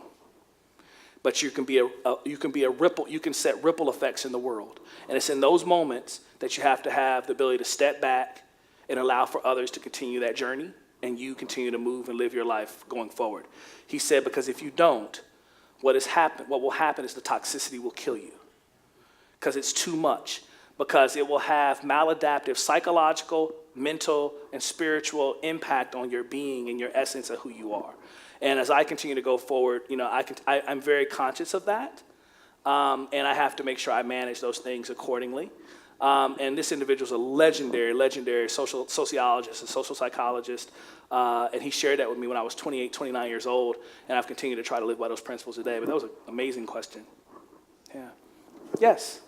But you can be a ripple, you can set ripple effects in the world. And it's in those moments that you have to have the ability to step back and allow for others to continue that journey and you continue to move and live your life going forward. He said, because if you don't, what will happen is the toxicity will kill you. Because it's too much. Because it will have maladaptive psychological, mental, and spiritual impact on your being and your essence of who you are. And as I continue to go forward, I'm very conscious of that. And I have to make sure I manage those things accordingly. And this individual is a legendary sociologist, a social psychologist. And he shared that with me when I was 28, 29 years old. And I've continued to try to live by those principles today. But that was an amazing question. Yeah. Yes.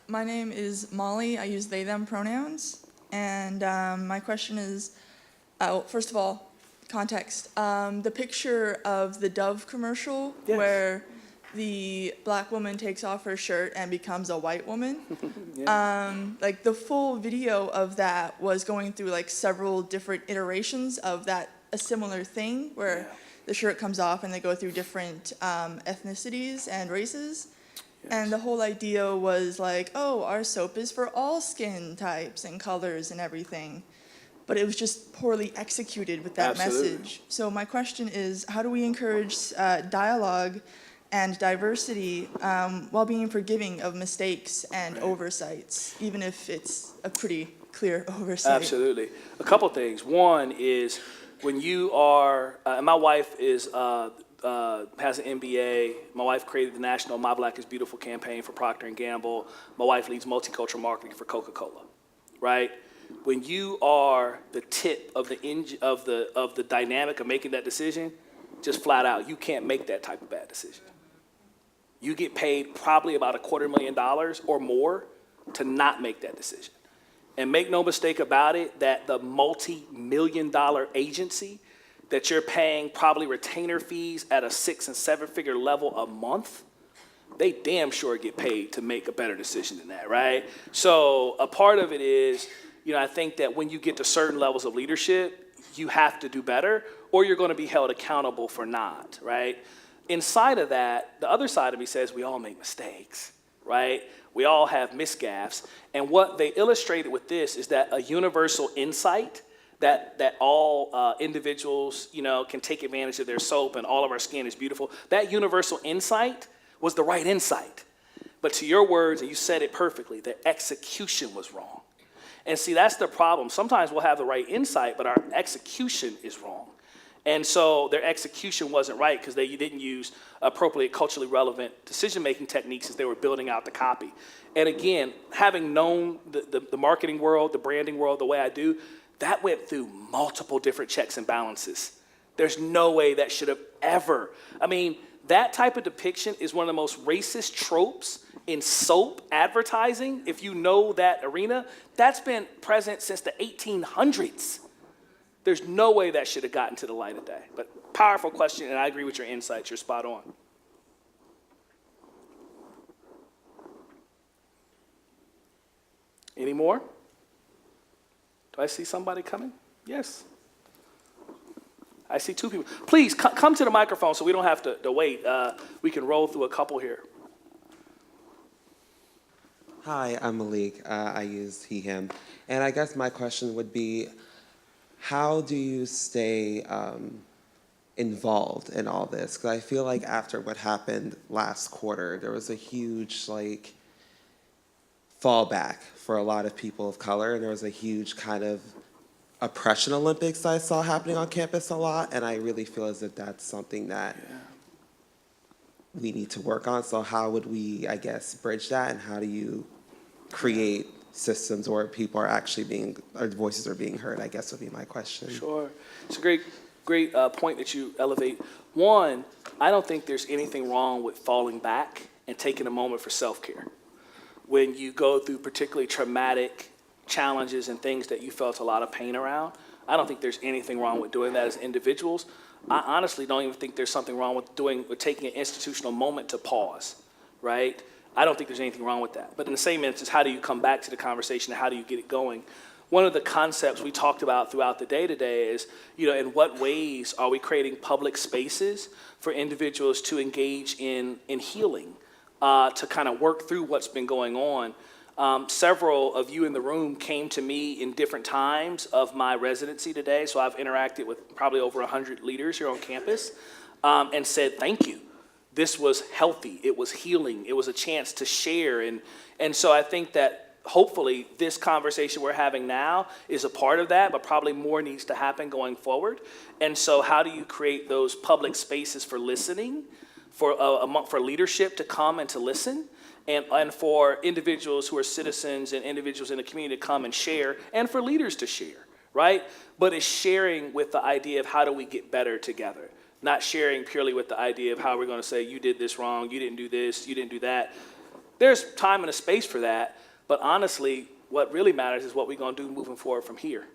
My name is Molly. I use they, them pronouns. And my question is, first of all, context. The picture of the Dove commercial where the black woman takes off her shirt and becomes a white woman. Like the full video of that was going through like several different iterations of that, a similar thing where the shirt comes off and they go through different ethnicities and races. And the whole idea was like, oh, our soap is for all skin types and colors and everything. But it was just poorly executed with that message. So my question is, how do we encourage dialogue and diversity while being forgiving of mistakes and oversights, even if it's a pretty clear oversight? Absolutely. A couple things. One is when you are, my wife is has an MBA. My wife created the national My Black is Beautiful campaign for Procter & Gamble. My wife leads multicultural marketing for Coca-Cola, right? When you are the tip of the dynamic of making that decision, just flat out, you can't make that type of bad decision. You get paid probably about $250,000 or more to not make that decision. And make no mistake about it, that the multi-million-dollar agency that you're paying probably retainer fees at a 6- and 7-figure level a month, they damn sure get paid to make a better decision than that, right? So a part of it is, I think that when you get to certain levels of leadership, you have to do better, or you're going to be held accountable for not, right? Inside of that, the other side of me says we all make mistakes, right? We all have misgaffes. And what they illustrated with this is that a universal insight that all individuals, can take advantage of their soap and all of our skin is beautiful. That universal insight was the right insight. But to your words, and you said it perfectly, the execution was wrong. And see, that's the problem. Sometimes we'll have the right insight, but our execution is wrong. And so their execution wasn't right because they didn't use appropriate culturally relevant decision-making techniques as they were building out the copy. And again, having known the marketing world, the branding world the way I do, that went through multiple different checks and balances. There's no way that should have ever. That type of depiction is one of the most racist tropes in soap advertising. If you know that arena, that's been present since the 1800s. There's no way that should have gotten to the light of day. But powerful question, and I agree with your insights. You're spot on. Any more? Do I see somebody coming? Yes. I see two people. Please come to the microphone so we don't have to wait. We can roll through a couple here. Hi, I'm Malik. I use he, him. And I guess my question would be, how do you stay involved in all this? Because I feel like after what happened last quarter, there was a huge fallback for a lot of people of color, and there was a huge kind of oppression Olympics I saw happening on campus a lot, and I really feel as if that's something that we need to work on. So how would we, I guess, bridge that, and how do you create systems where people are actually our voices are being heard, I guess would be my question. Sure. It's a great point that you elevate. One, I don't think there's anything wrong with falling back and taking a moment for self-care. When you go through particularly traumatic challenges and things that you felt a lot of pain around, I don't think there's anything wrong with doing that as individuals. I honestly don't even think there's something wrong with taking an institutional moment to pause, right? I don't think there's anything wrong with that. But in the same instance, how do you come back to the conversation and how do you get it going? One of the concepts we talked about throughout the day today is, in what ways are we creating public spaces for individuals to engage in healing, to kind of work through what's been going on. Several of you in the room came to me in different times of my residency today, so I've interacted with probably over 100 leaders here on campus, and said thank you. This was healthy, it was healing, it was a chance to share, and so I think that hopefully this conversation we're having now is a part of that, but probably more needs to happen going forward. And so how do you create those public spaces for listening, for leadership to come and to listen, and for individuals who are citizens and individuals in the community to come and share, and for leaders to share, right? But it's sharing with the idea of how do we get better together, not sharing purely with the idea of how we're going to say, you did this wrong, you didn't do this, you didn't do that. There's time and a space for that, but honestly, what really matters is what we're going to do moving forward from here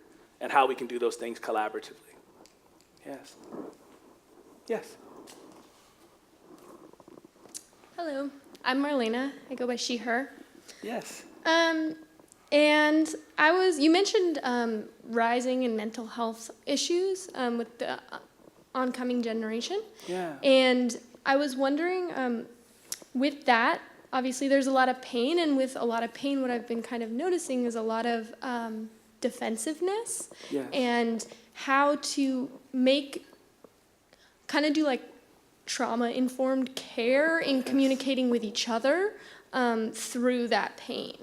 and how we can do those things collaboratively. Yes. Yes. Hello, I'm Marlena. I go by she, her. Yes. And you mentioned rising in mental health issues with the oncoming generation. Yeah. And I was wondering, with that, obviously there's a lot of pain, and with a lot of pain, what I've been kind of noticing is a lot of defensiveness. Yes. And how to do like trauma-informed care in communicating with each other through that pain.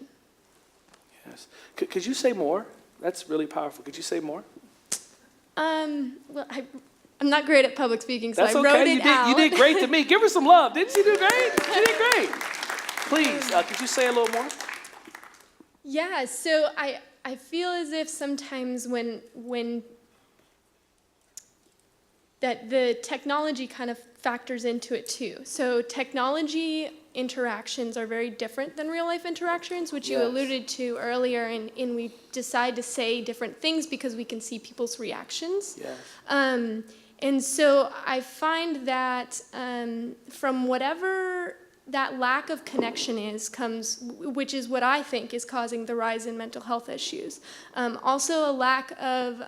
Yes. Could you say more? That's really powerful. Could you say more? Well, I'm not great at public speaking, so That's I okay. wrote it out. You did great to me. Give her some love. Didn't she do great? She did great. Please, could you say a little more? Yeah, so I feel as if sometimes when that the technology kind of factors into it too. So technology interactions are very different than real life interactions, which you alluded to earlier, and we decide to say different things because we can see people's reactions. Yes. And so I find that from whatever that lack of connection which is what I think is causing the rise in mental health issues. Also a lack of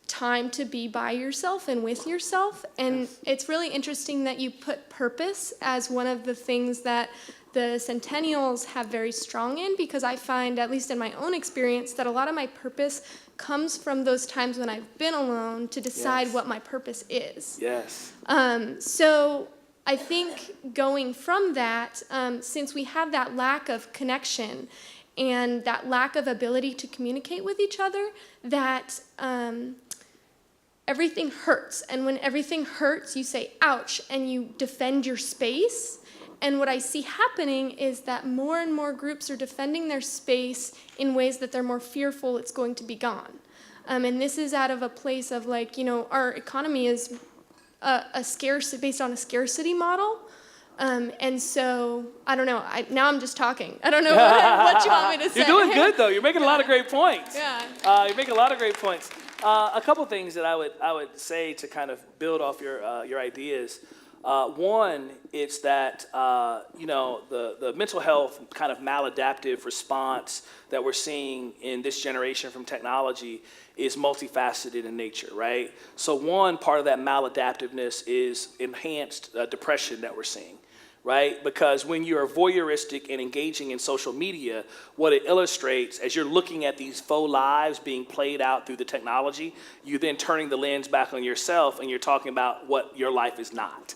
time to be by yourself and with yourself. And it's really interesting that you put purpose as one of the things that the Centennials have very strong in, because I find, at least in my own experience, that a lot of my purpose comes from those times when I've been alone to decide what my purpose is. Yes. So I think going from that, since we have that lack of connection and that lack of ability to communicate with each other, that everything hurts. And when everything hurts, you say, ouch, and you defend your space. And what I see happening is that more and more groups are defending their space in ways that they're more fearful it's going to be gone. And this is out of a place of our economy is based on a scarcity model. And so, I don't know, now I'm just talking. I don't know what you want me to say. You're doing good, though. You're making a lot of great points. Yeah. You're making a lot of great points. A couple things that I would say to kind of build off your ideas. One, it's that the mental health kind of maladaptive response that we're seeing in this generation from technology is multifaceted in nature, right? So one part of that maladaptiveness is enhanced depression that we're seeing, right? Because when you're voyeuristic and engaging in social media, what it illustrates, as you're looking at these faux lives being played out through the technology, you're then turning the lens back on yourself and you're talking about what your life is not.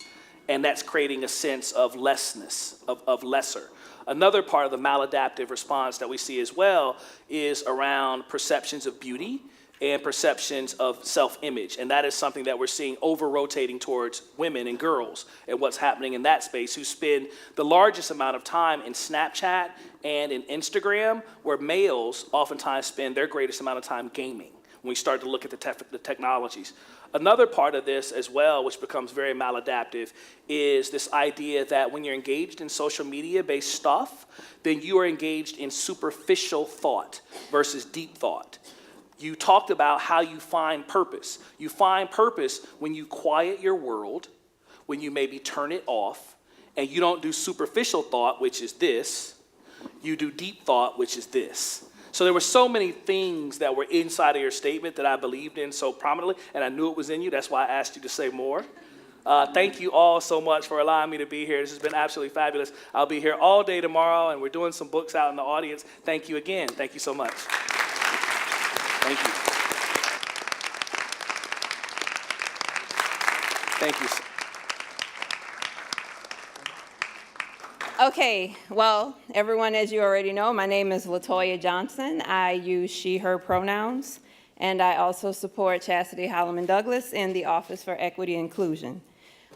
And that's creating a sense of lessness, of lesser. Another part of the maladaptive response that we see as well is around perceptions of beauty and perceptions of self-image. And that is something that we're seeing over-rotating towards women and girls and what's happening in that space, who spend the largest amount of time in Snapchat and in Instagram, where males oftentimes spend their greatest amount of time gaming when we start to look at the technologies. Another part of this as well, which becomes very maladaptive, is this idea that when you're engaged in social media-based stuff, then you are engaged in superficial thought versus deep thought. You talked about how you find purpose. You find purpose when you quiet your world, when you maybe turn it off, and you don't do superficial thought, which is this. You do deep thought, which is this. So there were so many things that were inside of your statement that I believed in so prominently, and I knew it was in you. That's why I asked you to say more. Thank you all so much for allowing me to be here. This has been absolutely fabulous. I'll be here all day tomorrow, and we're doing some books out in the audience. Thank you again. Thank you so much. Thank you. Thank you. Okay, well, everyone, as you already know, my name is Latoya Johnson. I use she, her pronouns, and I also support Chastity Holloman Douglas in the Office for Equity and Inclusion.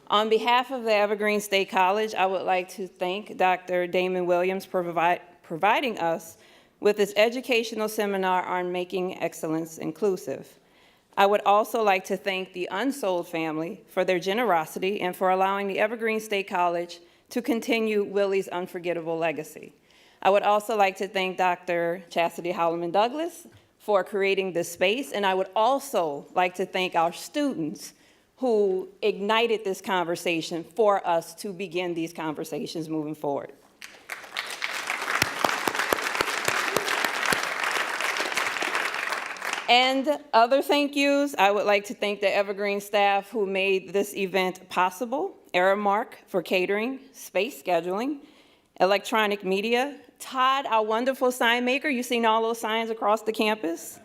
On behalf of the Evergreen State College, I would like to thank Dr. Damon Williams for providing us with this educational seminar on making excellence inclusive. I would also like to thank the Unsold family for their generosity and for allowing the Evergreen State College to continue Willie's unforgettable legacy. I would also like to thank Dr. Chastity Holloman Douglas for creating this space, and I would also like to thank our students who ignited this conversation for us to begin these conversations moving forward. And other thank yous, I would like to thank the Evergreen staff who made this event possible. Aramark for catering, space scheduling, electronic media, Todd, our wonderful sign maker, you've seen all those signs across the campus.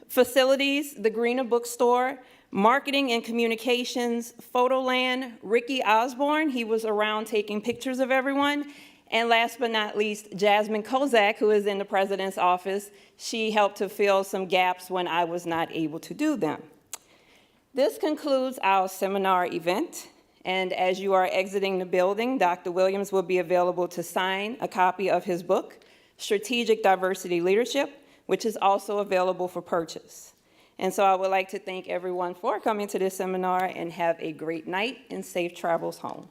Facilities, the Greener Bookstore, marketing and communications, Photoland, Ricky Osborne, he was around taking pictures of everyone. And last but not least, Jasmine Kozak, who is in the president's office. She helped to fill some gaps when I was not able to do them. This concludes our seminar event. And as you are exiting the building, Dr. Williams will be available to sign a copy of his book, Strategic Diversity Leadership, which is also available for purchase. And so I would like to thank everyone for coming to this seminar and have a great night and safe travels home.